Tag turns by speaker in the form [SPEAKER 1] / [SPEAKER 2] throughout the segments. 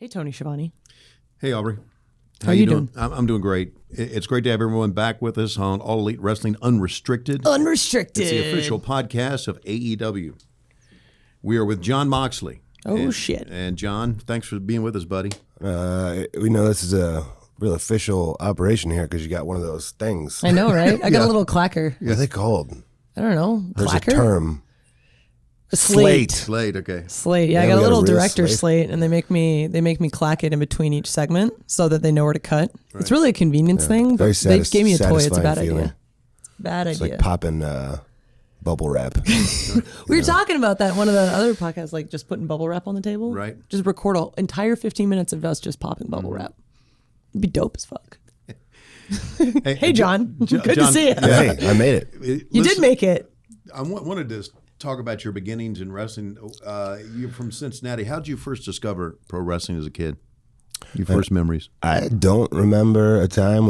[SPEAKER 1] Hey, Tony Schiavone.
[SPEAKER 2] Hey, Aubrey.
[SPEAKER 1] How you doing?
[SPEAKER 2] I'm doing great. It's great to have everyone back with us on All Elite Wrestling Unrestricted.
[SPEAKER 1] Unrestricted.
[SPEAKER 2] It's the official podcast of AEW. We are with Jon Moxley.
[SPEAKER 1] Shit.
[SPEAKER 2] And John, thanks for being with us, buddy.
[SPEAKER 3] We know this is a real official operation here because you got one of those things.
[SPEAKER 1] I know, right? I got a little clacker.
[SPEAKER 3] What are they called?
[SPEAKER 1] I don't know.
[SPEAKER 3] There's
[SPEAKER 1] Clacker?
[SPEAKER 3] a term.
[SPEAKER 1] A slate.
[SPEAKER 2] Slate, okay.
[SPEAKER 1] Slate. Yeah, I
[SPEAKER 3] Yeah,
[SPEAKER 1] got
[SPEAKER 3] we
[SPEAKER 1] a
[SPEAKER 3] got a
[SPEAKER 1] little
[SPEAKER 3] real
[SPEAKER 1] director
[SPEAKER 3] slate.
[SPEAKER 1] slate, and they make me clack it in between each segment so that they know where to cut.
[SPEAKER 2] Right.
[SPEAKER 1] It's really a convenience thing,
[SPEAKER 3] Very
[SPEAKER 1] but they gave me a toy. It's a
[SPEAKER 3] satisfying
[SPEAKER 1] bad
[SPEAKER 3] feeling.
[SPEAKER 1] idea. Bad
[SPEAKER 3] It's
[SPEAKER 1] idea.
[SPEAKER 3] like popping bubble wrap.
[SPEAKER 1] We were talking about that in one of the other podcasts, like just putting bubble wrap on the table.
[SPEAKER 2] Right.
[SPEAKER 1] Just record an entire 15 minutes of us just popping bubble wrap. It'd be dope as fuck. Hey, John. Good to
[SPEAKER 2] John,
[SPEAKER 1] see you.
[SPEAKER 3] Yeah, hey, I made it.
[SPEAKER 1] You did make it.
[SPEAKER 2] I wanted to talk about your beginnings in wrestling. You're from Cincinnati. How did you first discover pro wrestling as a kid? Your first memories?
[SPEAKER 3] I don't remember a time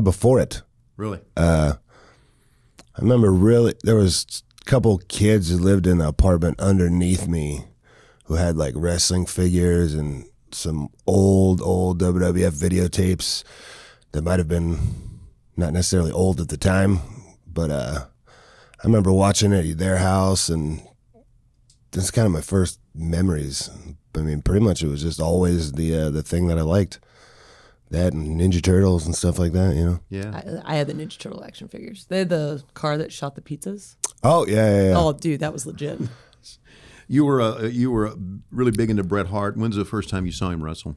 [SPEAKER 3] before it.
[SPEAKER 2] Really?
[SPEAKER 3] I remember there was a couple kids who lived in the apartment underneath me who had like wrestling figures and some old WWF videotapes that might have been not necessarily old at the time, but I remember watching it at their house, and that's kind of my first memories. I mean, pretty much it was just always the thing that I liked. That and Ninja Turtles and stuff like that, you know?
[SPEAKER 2] Yeah.
[SPEAKER 1] I had the Ninja Turtle action figures. They had the car that shot the pizzas.
[SPEAKER 3] Oh, yeah.
[SPEAKER 1] Oh, dude, that was legit.
[SPEAKER 2] You were really big into Bret Hart. When's the first time you saw him wrestle?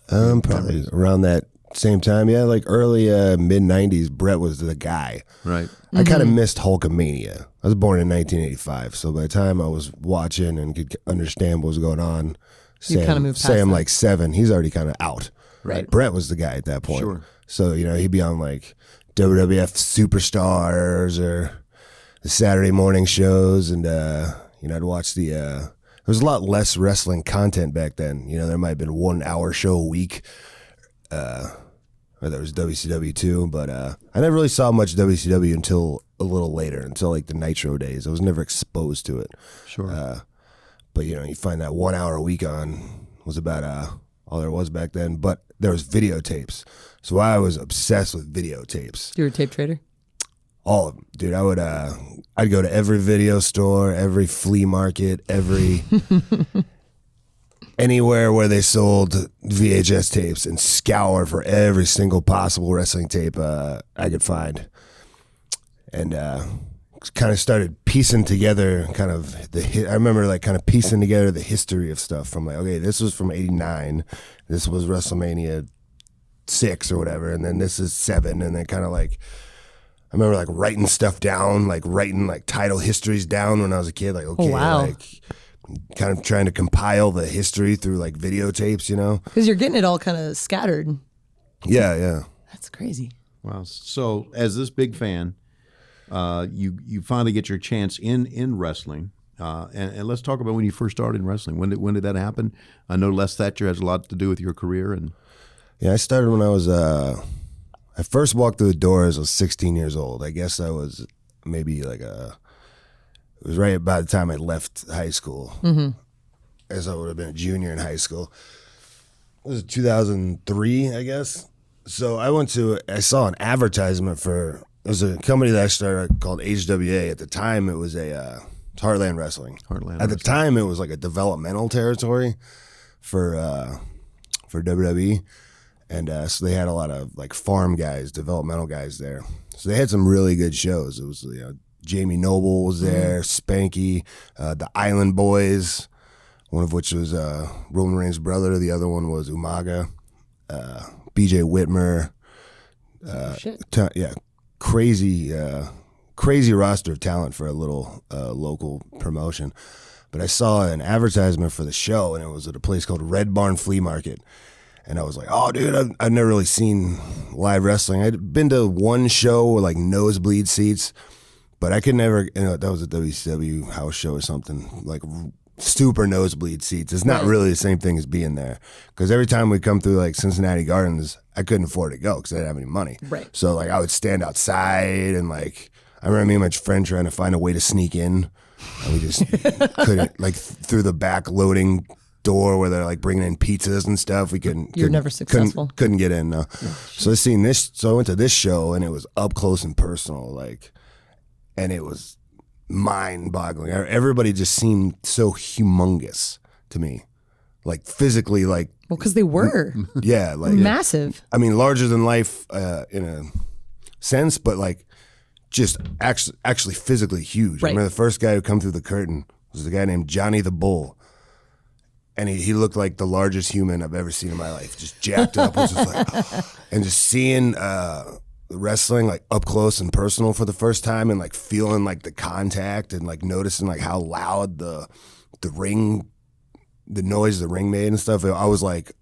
[SPEAKER 3] Probably around that same time. Yeah, like early mid-90s, Bret was the guy.
[SPEAKER 2] Right.
[SPEAKER 3] I kind of missed Hulkamania. I was born in 1985, so by the time I was watching and could understand what was going on,
[SPEAKER 1] You kinda moved past
[SPEAKER 3] I'm
[SPEAKER 1] that.
[SPEAKER 3] like 7, he's already kind of out.
[SPEAKER 1] Right.
[SPEAKER 3] Bret was the guy at that point.
[SPEAKER 2] Sure.
[SPEAKER 3] So, he'd be on like WWF Superstars or the Saturday morning shows, and, I'd watch there was a lot less wrestling content back then. There might have been 1 hour show a week. Or there was WCW too, but I never really saw much WCW until a little later, until like the Nitro days. I was never exposed to it.
[SPEAKER 2] Sure.
[SPEAKER 3] But you find that 1 hour a week on was about all there was back then. But there was videotapes, so I was obsessed with videotapes.
[SPEAKER 1] You were a tape trader?
[SPEAKER 3] All of them, dude. I'd go to every video store, every flea market, anywhere where they sold VHS tapes and scour for every single possible wrestling tape I could find. And kind of started piecing together I remember like kind of piecing together the history of stuff from like, okay, this was from 89. This was WrestleMania 6 or whatever. And then this is 7. And then kind of like, I remember like writing stuff down, like writing like title histories down when I was a kid. Like, okay,
[SPEAKER 1] wow.
[SPEAKER 3] like kind of trying to compile the history through like videotapes,
[SPEAKER 1] Because you're getting it all kind of scattered.
[SPEAKER 3] Yeah.
[SPEAKER 1] That's crazy.
[SPEAKER 2] Wow. So as this big fan, you finally get your chance in wrestling. And let's talk about when you first started in wrestling. When did that happen? I know Les Thatcher has a lot to do with your career. And
[SPEAKER 3] Yeah, I started when I was, I first walked through the doors, I was 16 years old. I guess I was maybe like it was right about the time I left high school. Mm-hmm. As I would have been a junior in high school. It was 2003, I guess. So I saw an advertisement there was a company that I started called HWA. At the time, it was it's Heartland Wrestling. At the time, it was like a developmental territory for WWE. And so they had a lot of like farm guys, developmental guys there. So they had some really good shows. It was Jamie Noble was there, Spanky, the Island Boys, one of which was Roman Reigns' brother. The other one was Umaga, BJ Whitmer.
[SPEAKER 1] Shit.
[SPEAKER 3] Crazy roster of talent for a little local promotion. But I saw an advertisement for the show, and it was at a place called Red Barn Flea Market. And I was like, oh, dude, I've never really seen live wrestling. I'd been to one show with like nosebleed seats, but I could never, that was a WCW house show or something, like super nosebleed seats. It's not really the same thing as being there. Because every time we come through like Cincinnati Gardens, I couldn't afford to go because I didn't have any money.
[SPEAKER 1] Right.
[SPEAKER 3] So like I would stand outside and like, I remember me and my friend trying to find a way to sneak in. And we just couldn't, like through the back loading door where they're like bringing in pizzas and stuff. We couldn't.
[SPEAKER 1] You're never successful.
[SPEAKER 3] Couldn't get in. No. So I went to this show and it was up close and personal, like, and it was mind-boggling. Everybody just seemed so humongous to me, like physically, like.
[SPEAKER 1] Well, because they were.
[SPEAKER 3] Yeah, like
[SPEAKER 1] massive.
[SPEAKER 3] I mean, larger than life in a sense, but like just actually physically huge.
[SPEAKER 1] Right.
[SPEAKER 3] I remember the first guy who come through the curtain was a guy named Johnny the Bull. And he looked like the largest human I've ever seen in my life, just jacked up. Was just like, and just seeing wrestling like up close and personal for the first time, and like feeling like the contact, and like noticing like how loud the ring, the noise the ring made and stuff. I was like,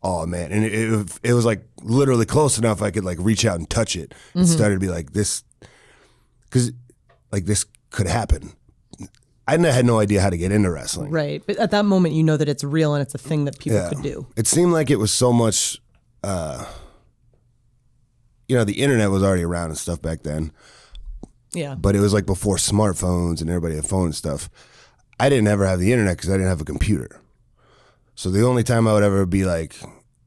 [SPEAKER 3] oh man, and it was like literally close enough I could like reach out and touch it. It started to be like this, because like this could happen. I had no idea how to get into wrestling.
[SPEAKER 1] Right. But at that moment, you know that it's real and it's a thing that people could do.
[SPEAKER 3] It seemed like it was so much, the internet was already around and stuff back then.
[SPEAKER 1] Yeah.
[SPEAKER 3] But it was like before smartphones and everybody had phones and stuff. I didn't ever have the internet because I didn't have a computer. So the only time I would ever be like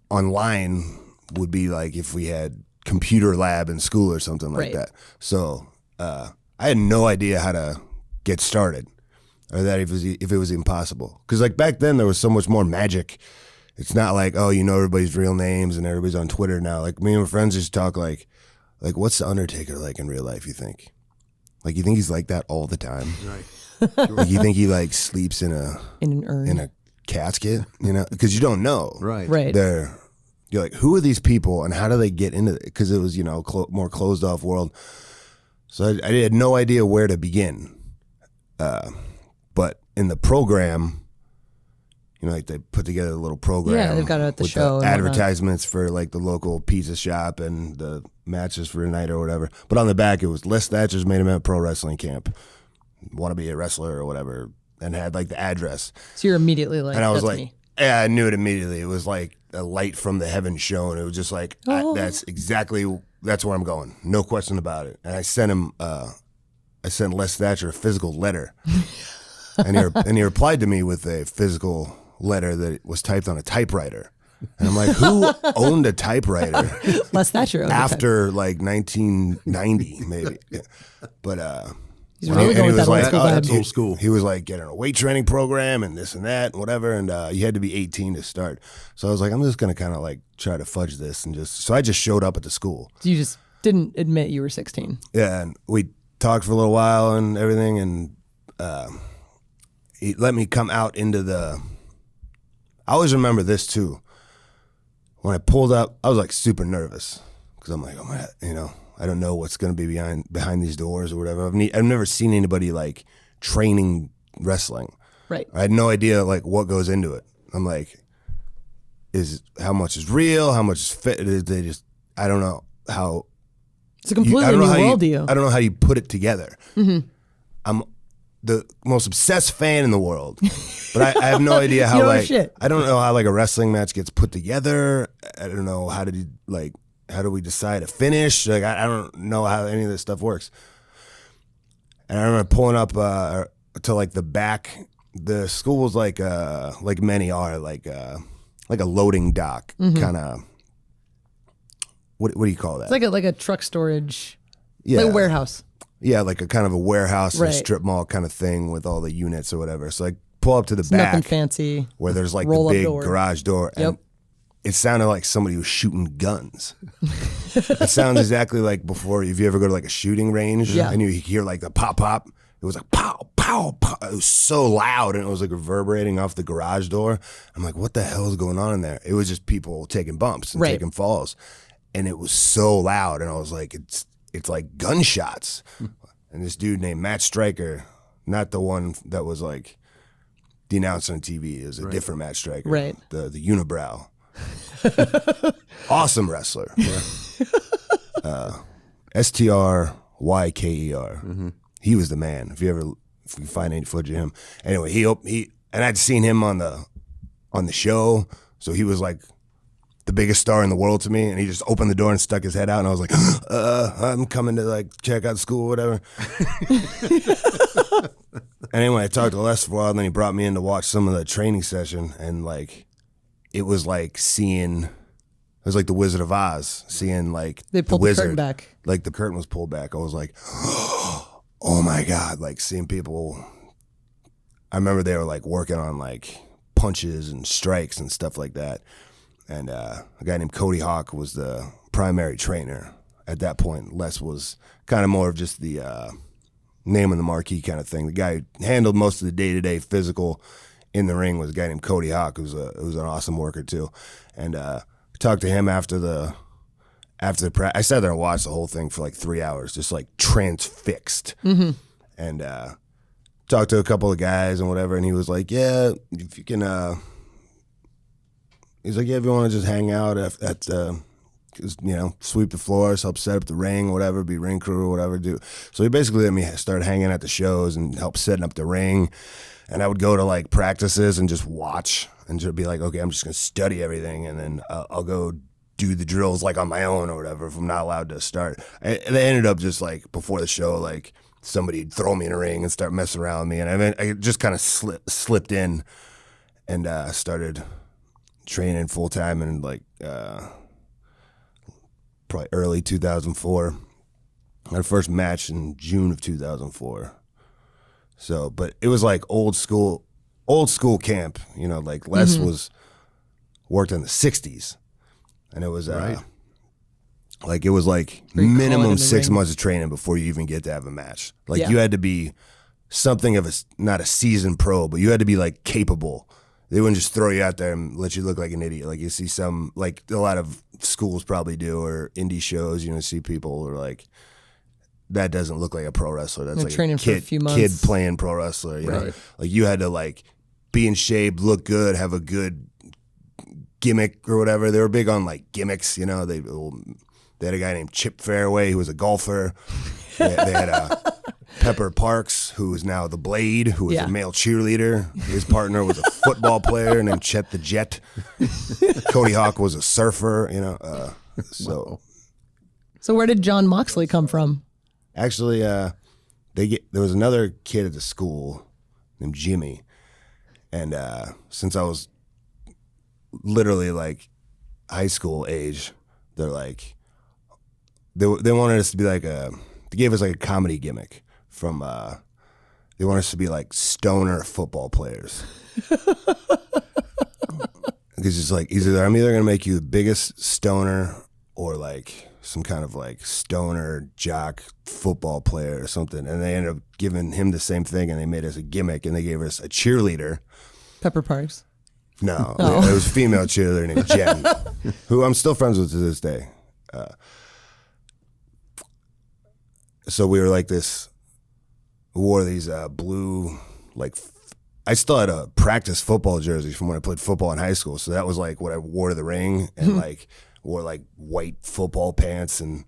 [SPEAKER 3] online would be like if we had computer lab in school or something like that. So I had no idea how to get started. Or that if it was impossible. Because like back then there was so much more magic. It's not like, oh, you know everybody's real names and everybody's on Twitter now. Like me and my friends just talk like what's the Undertaker like in real life, you think? Like you think he's like that all the time? Right. Sure. Like you think he like sleeps in
[SPEAKER 1] an urn,
[SPEAKER 3] in a casket, you know? Because you don't know.
[SPEAKER 2] Right.
[SPEAKER 1] Right.
[SPEAKER 3] You're like, who are these people and how do they get into it? Because it was, more closed off world. So I had no idea where to begin. But in the program, like they put together a little program.
[SPEAKER 1] Yeah, they've got it at the show.
[SPEAKER 3] The advertisements for like the local pizza shop and the matches for the night or whatever. But on the back, it was Les Thatcher's Main Event Pro Wrestling Camp. Want to be a wrestler or whatever, and had like the address.
[SPEAKER 1] So you're immediately like,
[SPEAKER 3] and I was
[SPEAKER 1] that's
[SPEAKER 3] like,
[SPEAKER 1] me.
[SPEAKER 3] Yeah, I knew it immediately. It was like a light from the heavens shone. It was just like, that's where I'm going. No question about it. And I sent him, I sent Les Thatcher a physical letter. And he replied to me with a physical letter that was typed on a typewriter. And I'm like, who owned a typewriter?
[SPEAKER 1] Les Thatcher owned
[SPEAKER 3] after like 1990, maybe. But
[SPEAKER 1] he's really going with that old school
[SPEAKER 2] that's
[SPEAKER 1] vibe.
[SPEAKER 2] old school.
[SPEAKER 3] he was like getting a weight training program and this and that and whatever. And you had to be 18 to start. So I was like, I'm just going to kind of like try to fudge this. So I just showed up at the school.
[SPEAKER 1] You just didn't admit you were 16.
[SPEAKER 3] Yeah. And we talked for a little while and everything. And he let me come out into I always remember this too. When I pulled up, I was like super nervous because I'm like, oh my, I don't know what's going to be behind these doors or whatever. I've never seen anybody like training wrestling.
[SPEAKER 1] Right.
[SPEAKER 3] I had no idea like what goes into it. I'm like, how much is real? How much is fit? I don't know how.
[SPEAKER 1] It's a completely new world to you.
[SPEAKER 3] I don't know how you put it together.
[SPEAKER 1] Mm-hmm.
[SPEAKER 3] I'm the most obsessed fan in the world, but I have no idea how I don't know how like a wrestling match gets put together. I don't know how do we decide a finish? Like I don't know how any of this stuff works. And I remember pulling up to like the back. The school was like many are like a loading dock kind of. What do you call that?
[SPEAKER 1] It's like a truck storage,
[SPEAKER 3] like
[SPEAKER 1] a warehouse.
[SPEAKER 3] Yeah, like a kind of a warehouse,
[SPEAKER 1] right.
[SPEAKER 3] A strip mall kind of thing with all the units or whatever. So I pull up to the back,
[SPEAKER 1] nothing fancy,
[SPEAKER 3] where there's like the big garage door.
[SPEAKER 1] Yep.
[SPEAKER 3] And it sounded like somebody was shooting guns. It sounds exactly like before, if you ever go to like a shooting range and you hear like the pop pop, it was like pow, pow, pow. It was so loud and it was like reverberating off the garage door. I'm like, what the hell is going on in there? It was just people taking bumps and taking falls. And it was so loud. And I was like, it's like gunshots. And this dude named Matt Stryker, not the one that was like the announcer on TV, it was a different Matt Stryker.
[SPEAKER 1] Right.
[SPEAKER 3] The unibrow. Awesome wrestler. STRYKER. Mm-hmm. He was the man. If you find any footage of him. Anyway, he and I'd seen him on the show, so he was like the biggest star in the world to me, and he just opened the door and stuck his head out, and I was like, I'm coming to like check out school or whatever. And anyway, I talked to Les for a while, and then he brought me in to watch some of the training session, and like, it was like seeing, it was like the Wizard of Oz, seeing like
[SPEAKER 1] They pulled the curtain back.
[SPEAKER 3] Like the curtain was pulled back. I was like, oh my God, like seeing people. I remember they were like working on like punches and strikes and stuff like that. And a guy named Cody Hawk was the primary trainer at that point. Les was kind of more of just the name on the marquee kind of thing. The guy who handled most of the day-to-day physical in the ring was a guy named Cody Hawk, who was an awesome worker too. And talked to him after the practice. I sat there and watched the whole thing for like 3 hours, just like transfixed. Mm-hmm. And talked to a couple of guys and whatever, and he was like, yeah, if you can, he's like, yeah, if you want to just hang out at sweep the floors, help set up the ring, whatever, be ring crew or whatever, do. So he basically let me start hanging at the shows and help setting up the ring. And I would go to like practices and just watch and just be like, okay, I'm just going to study everything, and then I'll go do the drills like on my own or whatever if I'm not allowed to start. And they ended up just like before the show, like, somebody'd throw me in a ring and start messing around with me. And I just kind of slipped in and started training full time in like probably early 2004. My first match in June of 2004. So, but it was like old school camp, you know, like Les was worked in the 60s. And it was like, it was like minimum 6 months of training before you even get to have a match. Like, you had to be something of not a seasoned pro, but you had to be like capable. They wouldn't just throw you out there and let you look like an idiot. Like you see some, like a lot of schools probably do, or indie shows, you know, see people who are like, that doesn't look like a pro wrestler. That's like
[SPEAKER 1] training for a few months.
[SPEAKER 3] Kid playing pro wrestler. You know? Like you had to like be in shape, look good, have a good gimmick or whatever. They were big on like gimmicks, you know. They had a guy named Chip Fairway who was a golfer. They had Pepper Parks, who is now the Blade, who was a male cheerleader. His partner was a football player named Chet the Jet. Cody Hawk was a surfer, you know.
[SPEAKER 1] So where did Jon Moxley come from?
[SPEAKER 3] Actually, there was another kid at the school named Jimmy, and since I was literally like high school age, they're like they wanted us to be like they gave us like a comedy gimmick from they want us to be like stoner football players. Because it's like I'm either gonna make you the biggest stoner or like some kind of like stoner jock football player or something. And they ended up giving him the same thing, and they made us a gimmick, and they gave us a cheerleader.
[SPEAKER 1] Pepper Parks.
[SPEAKER 3] No, it was a female cheerleader named Jen, who I'm still friends with to this day. So we were like this, wore these blue, like, I still had a practice football jersey from when I played football in high school. So that was like what I wore to the ring, and like wore like white football pants, and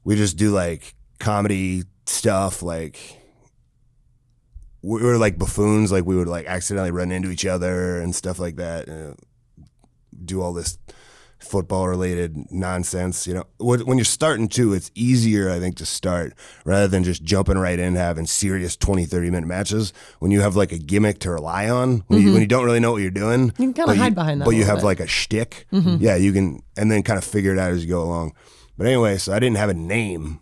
[SPEAKER 3] we just do like comedy stuff. Like we were like buffoons, like we would like accidentally run into each other and stuff like that, and do all this football related nonsense. You know, when you're starting to, it's easier, I think, to start rather than just jumping right in and having serious 20-30 minute matches. When you have like a gimmick to rely on, when you don't really know what you're doing,
[SPEAKER 1] you can kind of hide behind that,
[SPEAKER 3] but you have like a shtick. Yeah, you can, and then kind of figure it out as you go along. But anyway, so I didn't have a name.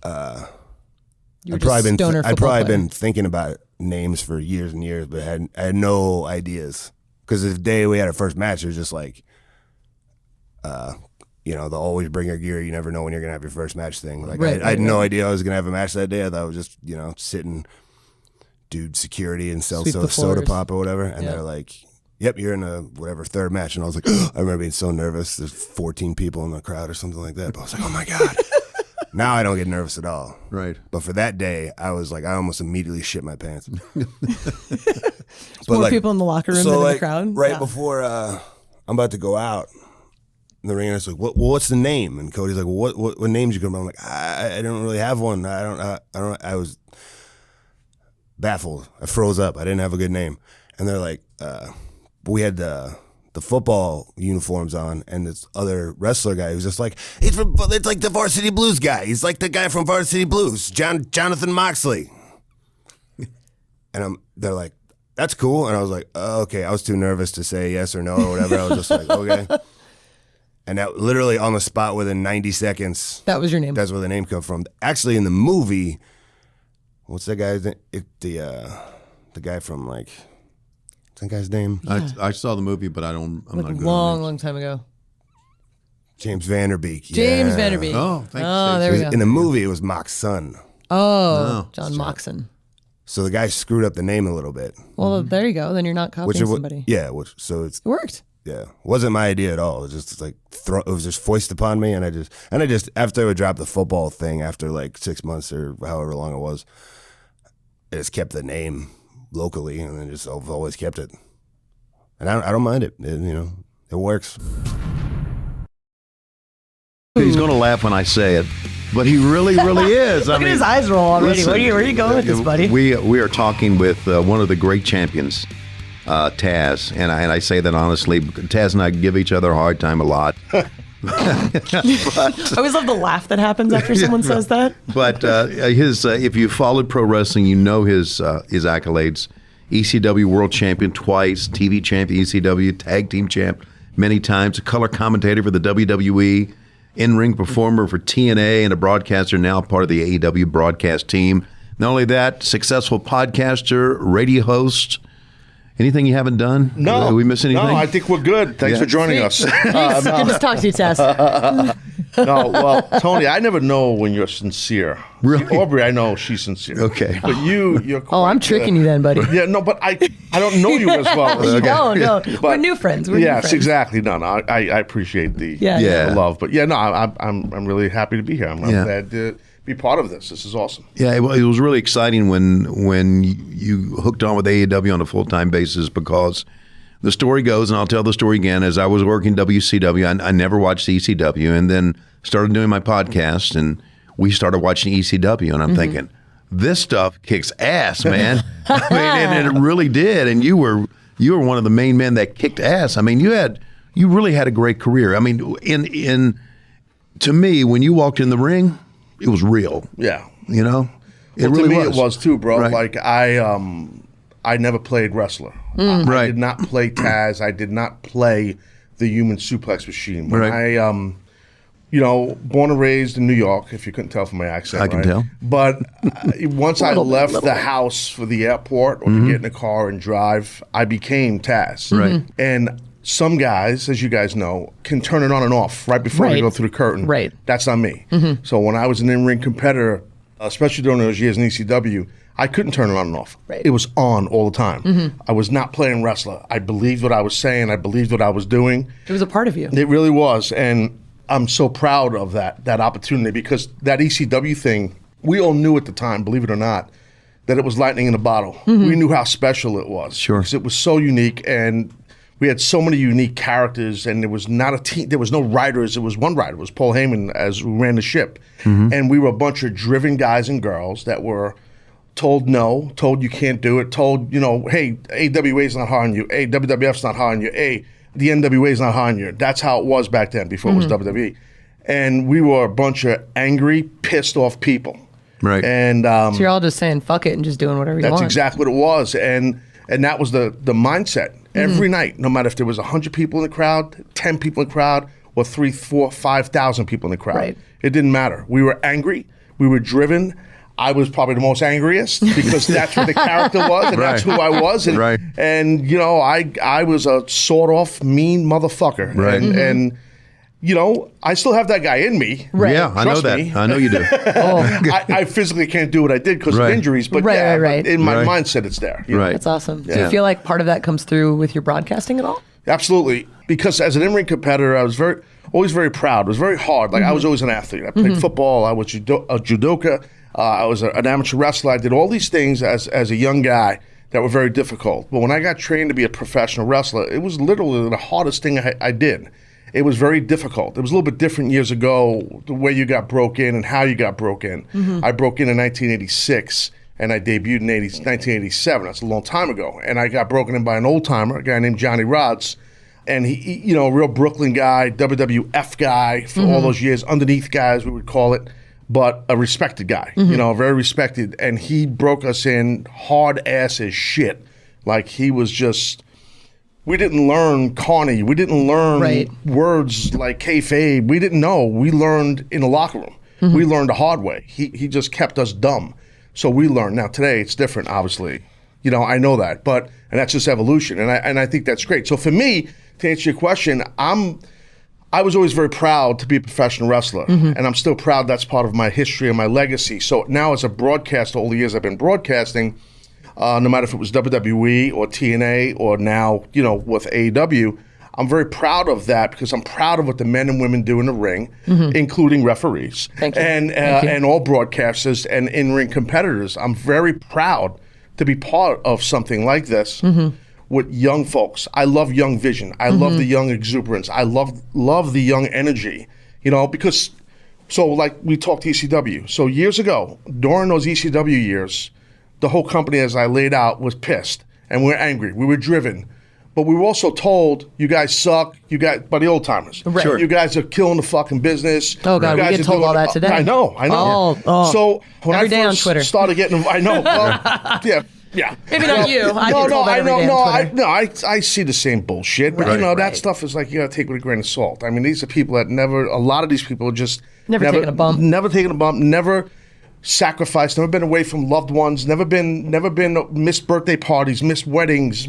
[SPEAKER 3] I'd probably been thinking about names for years and years, but I had no ideas, because the day we had our first match, it was just like, you know, they'll always bring your gear. You never know when you're going to have your first match thing. Like I had no idea I was going to have a match that day. I thought I was just, you know, sit and do security and sell soda pop or whatever. And they're like, yep, you're in a whatever third match. And I was like, I remember being so nervous. There's 14 people in the crowd or something like that. But I was like, oh my God. Now I don't get nervous at all.
[SPEAKER 2] Right.
[SPEAKER 3] But for that day, I was like, I almost immediately shit my pants.
[SPEAKER 1] More people in the locker room than in the crowd.
[SPEAKER 3] Right before I'm about to go out, the ringer's like, what's the name? And Cody's like, well, what name did you come up? I'm like, I don't really have one. I was baffled. I froze up. I didn't have a good name. And they're like, we had the football uniforms on, and this other wrestler guy who's just like, it's like the Varsity Blues guy. He's like the guy from Varsity Blues, Jonathan Moxley. And they're like, that's cool. And I was like, oh, okay. I was too nervous to say yes or no or whatever. I was just like, okay. And that literally on the spot within 90 seconds.
[SPEAKER 1] That was your name.
[SPEAKER 3] That's where the name come from. Actually, in the movie, what's that guy's name? The guy from like, what's that guy's name?
[SPEAKER 2] Yeah. I saw the movie, but I'm not good.
[SPEAKER 1] Long time ago.
[SPEAKER 3] James Vanderbeek.
[SPEAKER 1] James Vanderbeek.
[SPEAKER 2] Oh, thanks.
[SPEAKER 1] Oh, there we go.
[SPEAKER 3] In the movie, it was Mox's son.
[SPEAKER 1] Oh, Jon Moxley.
[SPEAKER 3] So the guy screwed up the name a little bit.
[SPEAKER 1] Well, there you go. Then you're not copying somebody.
[SPEAKER 3] Yeah, it
[SPEAKER 1] worked.
[SPEAKER 3] Yeah, wasn't my idea at all. It was just like it was just foisted upon me, and I just after I would drop the football thing after like 6 months or however long it was, I just kept the name locally, and then I've always kept it, and I don't mind it. It works.
[SPEAKER 2] He's going to laugh when I say it, but he really, really is.
[SPEAKER 1] Look at his eyes roll already.
[SPEAKER 2] Listen,
[SPEAKER 1] where are you going with this, buddy?
[SPEAKER 2] We are talking with one of the great champions, Taz, and I say that honestly. Taz and I give each other a hard time a lot.
[SPEAKER 1] I always love the laugh that happens after someone says that.
[SPEAKER 2] But if you followed pro wrestling, you know his accolades. ECW World Champion twice, TV Champion, ECW Tag Team Champ many times, a color commentator for the WWE, in-ring performer for TNA, and a broadcaster, now part of the AEW broadcast team. Not only that, successful podcaster, radio host. Anything you haven't done?
[SPEAKER 4] No.
[SPEAKER 2] Did we miss anything?
[SPEAKER 4] No, I think we're good. Thanks for joining us.
[SPEAKER 1] Thanks. Good to talk to you, Tess.
[SPEAKER 4] No, well, Tony, I never know when you're sincere.
[SPEAKER 2] Really?
[SPEAKER 4] Aubrey, I know she's sincere.
[SPEAKER 2] Okay.
[SPEAKER 4] But you're quite,
[SPEAKER 1] I'm tricking you then, buddy.
[SPEAKER 4] Yeah, no, but I don't know you as well.
[SPEAKER 1] No.
[SPEAKER 4] But,
[SPEAKER 1] we're new friends.
[SPEAKER 4] Yes, exactly. No, I appreciate the love. But yeah, no, I'm really happy to be here. I'm glad to be part of this. This is awesome.
[SPEAKER 2] Yeah, it was really exciting when you hooked on with AEW on a full-time basis, because the story goes, and I'll tell the story again, as I was working WCW, I never watched ECW, and then started doing my podcast, and we started watching ECW, and I'm thinking, this stuff kicks ass, man. I mean, and it really did, and you were one of the main men that kicked ass. I mean, you really had a great career. I mean, to me, when you walked in the ring, it was real.
[SPEAKER 4] Yeah.
[SPEAKER 2] You know?
[SPEAKER 4] It really to me, it was too, bro. Right. Like, I never played wrestler. I did not play Taz. I did not play the human suplex machine. When I, born and raised in New York, if you couldn't tell from my accent.
[SPEAKER 2] I can tell.
[SPEAKER 4] But once I left the house for the airport or to get in a car and drive, I became Taz.
[SPEAKER 2] Right.
[SPEAKER 4] And some guys, as you guys know, can turn it on and off right before they go through the curtain.
[SPEAKER 1] Right.
[SPEAKER 4] That's not me. So when I was an in-ring competitor, especially during those years in ECW, I couldn't turn it on and off. Right. It was on all the time. I was not playing wrestler. I believed what I was saying. I believed what I was doing.
[SPEAKER 1] It was a part of you.
[SPEAKER 4] It really was. And I'm so proud of that opportunity, because that ECW thing, we all knew at the time, believe it or not, that it was lightning in a bottle. We knew how special it was.
[SPEAKER 2] Sure.
[SPEAKER 4] Because it was so unique, and we had so many unique characters, and there was not a team. There was no writers. It was one writer. It was Paul Heyman, as we ran the ship. And we were a bunch of driven guys and girls that were told no, told you can't do it, told, hey, AWA's not hiring you. Hey, WWF's not hiring you. Hey, the NWA's not hiring you. That's how it was back then, before it was WWE. And we were a bunch of angry, pissed off people.
[SPEAKER 2] Right.
[SPEAKER 4] And
[SPEAKER 1] so you're all just saying fuck it and just doing whatever you want.
[SPEAKER 4] That's exactly what it was. And that was the mindset. Every night, no matter if there was 100 people in the crowd, 10 people in the crowd, or 3,000, 4,000, 5,000 people in the crowd. Right. It didn't matter. We were angry. We were driven. I was probably the most angriest, because that's what the character was, and that's who I was. And, I was a sort-off mean motherfucker.
[SPEAKER 2] Right.
[SPEAKER 4] And I still have that guy in me.
[SPEAKER 2] Right. Yeah, I know that.
[SPEAKER 4] Me.
[SPEAKER 2] I know you do.
[SPEAKER 4] I physically can't do what I did because of injuries, but but in my mindset, it's there.
[SPEAKER 2] Right.
[SPEAKER 1] That's awesome.
[SPEAKER 4] Yeah.
[SPEAKER 1] Do you feel like part of that comes through with your broadcasting at all?
[SPEAKER 4] Absolutely. Because as an in-ring competitor, I was always very proud. It was very hard. Like, I was always an athlete. I played football. I was a judoka. I was an amateur wrestler. I did all these things as a young guy that were very difficult. But when I got trained to be a professional wrestler, it was literally the hardest thing I did. It was very difficult. It was a little bit different years ago, the way you got broke in and how you got broke in. I broke in 1986, and I debuted in 1987. That's a long time ago. And I got broken in by an old-timer, a guy named Johnny Rods. And he a real Brooklyn guy, WWF guy for all those years, underneath guys, we would call it. but a respected guy, you know, very respected. And he broke us in hard ass as shit. Like he was just, we didn't learn Carney. We didn't learn words like kayfabe. We didn't know. We learned in the locker room. We learned the hard way. He just kept us dumb. So we learned. Now today it's different, obviously. You know, I know that, and that's just evolution. And I think that's great. So for me, to answer your question, I was always very proud to be a professional wrestler, and I'm still proud that's part of my history and my legacy. So now as a broadcaster, all the years I've been broadcasting, no matter if it was WWE or TNA or now, you know, with AEW, I'm very proud of that because I'm proud of what the men and women do in the ring, including referees and all broadcasters and in-ring competitors. I'm very proud to be part of something like this. With young folks. I love young vision. I love the young exuberance. I love the young energy, you know, because, so like we talked ECW. So years ago, during those ECW years, the whole company, as I laid out, was pissed and we were angry. We were driven. But we were also told, you guys suck, you guys, by the old timers.
[SPEAKER 1] Right. Sure.
[SPEAKER 4] You guys are killing the fucking business.
[SPEAKER 1] Oh, God, we get told all that today.
[SPEAKER 4] I know.
[SPEAKER 1] Oh.
[SPEAKER 4] So when
[SPEAKER 1] Every
[SPEAKER 4] I
[SPEAKER 1] day on
[SPEAKER 4] first
[SPEAKER 1] Twitter.
[SPEAKER 4] started getting, I know, well, yeah.
[SPEAKER 1] Maybe not you.
[SPEAKER 4] I see the same bullshit, but you know that stuff is like you gotta take with a grain of salt. I mean, these are people that a lot of these people are just
[SPEAKER 1] never taken a bump,
[SPEAKER 4] never sacrificed, never been away from loved ones, never been missed birthday parties, missed weddings,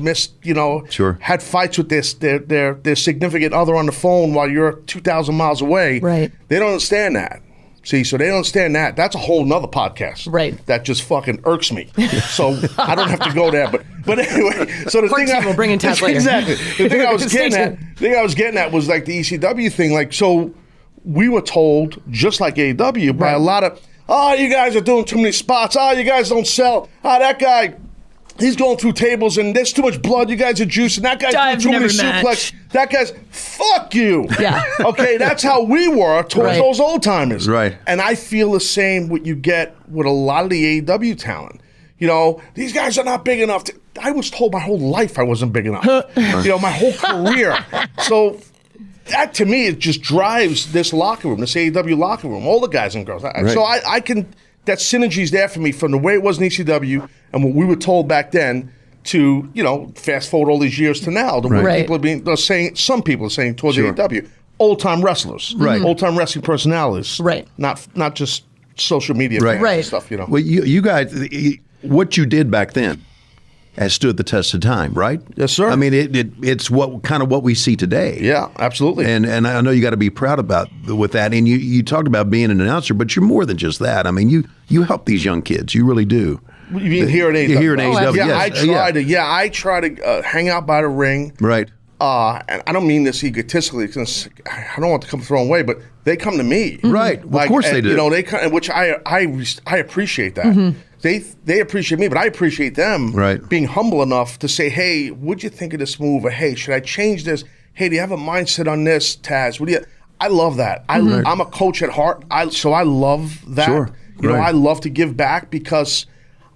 [SPEAKER 4] had fights with their significant other on the phone while you're 2,000 miles away.
[SPEAKER 1] Right.
[SPEAKER 4] They don't understand that. See, so they don't understand that. That's a whole nother podcast.
[SPEAKER 1] Right.
[SPEAKER 4] That just fucking irks me. So I don't have to go there. But anyway, so the thing
[SPEAKER 1] we'll bring in Taz later.
[SPEAKER 4] Exactly. The thing I was getting at was like the ECW thing. Like, so we were told, just like AEW, by a lot of, you guys are doing too many spots. You guys don't sell. That guy, he's going through tables and there's too much blood. You guys are juicing. That guy's doing too many suplex. That guy's, fuck you.
[SPEAKER 1] Yeah.
[SPEAKER 4] Okay, that's how we were towards those old timers.
[SPEAKER 2] Right.
[SPEAKER 4] And I feel the same what you get with a lot of the AEW talent. You know, these guys are not big enough. I was told my whole life I wasn't big enough. You know, my whole career. So that to me, it just drives this locker room, this AEW locker room, all the guys and girls. So I can, that synergy's there for me from the way it was in ECW and what we were told back then to, you know, fast forward all these years to now. The way people are saying, some people are saying towards AEW, old-time wrestlers, old-time wrestling personalities, not just social media fans and stuff, you know.
[SPEAKER 2] Well, you guys, what you did back then has stood the test of time, right?
[SPEAKER 4] Yes, sir.
[SPEAKER 2] I mean, it's what we see today.
[SPEAKER 4] Yeah, absolutely.
[SPEAKER 2] And I know you got to be proud with that. And you talked about being an announcer, but you're more than just that. I mean, you help these young kids. You really do.
[SPEAKER 4] You mean here at AEW?
[SPEAKER 2] Here at AEW,
[SPEAKER 4] yes. I try to hang out by the ring.
[SPEAKER 2] Right.
[SPEAKER 4] And I don't mean this egotistically, because I don't want to come the wrong way, but they come to me.
[SPEAKER 2] Right. Well, of course they do.
[SPEAKER 4] You know, they come, which I appreciate that. They appreciate me, but I appreciate them being humble enough to say, hey, what'd you think of this move? Or, hey, should I change this? Hey, do you have a mindset on this, Taz? I love that. I'm a coach at heart, so I love that.
[SPEAKER 2] Sure.
[SPEAKER 4] You know, I love to give back because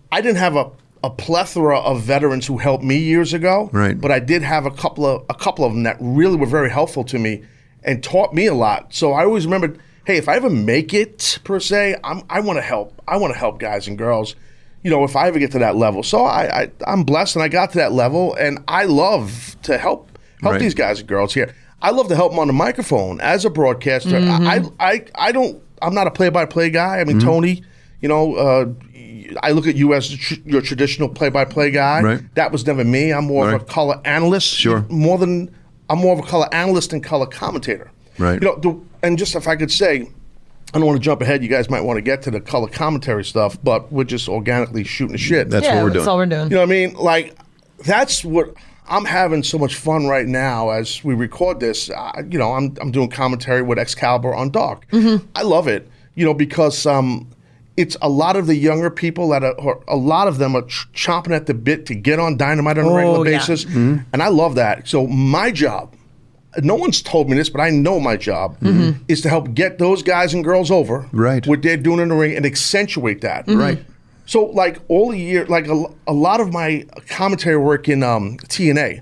[SPEAKER 4] I didn't have a plethora of veterans who helped me years ago.
[SPEAKER 2] Right. But
[SPEAKER 4] I did have a couple of them that really were very helpful to me and taught me a lot. So I always remembered, hey, if I ever make it per se, I want to help. I want to help guys and girls, you know, if I ever get to that level. So I'm blessed and I got to that level, and I love to help these guys and girls here. I love to help them on the microphone as a broadcaster. I'm not a play-by-play guy. I mean, Tony, you know, I look at you as your traditional play-by-play guy. Right. That was never me. I'm more of a color analyst.
[SPEAKER 2] Sure.
[SPEAKER 4] I'm more of a color analyst and color commentator.
[SPEAKER 2] Right.
[SPEAKER 4] You know, and just if I could say, I don't want to jump ahead. You guys might want to get to the color commentary stuff, but we're just organically shooting the shit.
[SPEAKER 2] That's what we're doing.
[SPEAKER 1] That's all we're doing.
[SPEAKER 4] You know what I mean? Like, that's what I'm having so much fun right now as we record this. You know, I'm doing commentary with Excalibur on Dark. I love it. You know, because it's a lot of the younger people a lot of them are chomping at the bit to get on Dynamite on a regular basis, and I love that. So my job. No one's told me this, but I know my job is to help get those guys and girls over what they're doing in the ring and accentuate that. Right. So, like, all year, like a lot of my commentary work in TNA,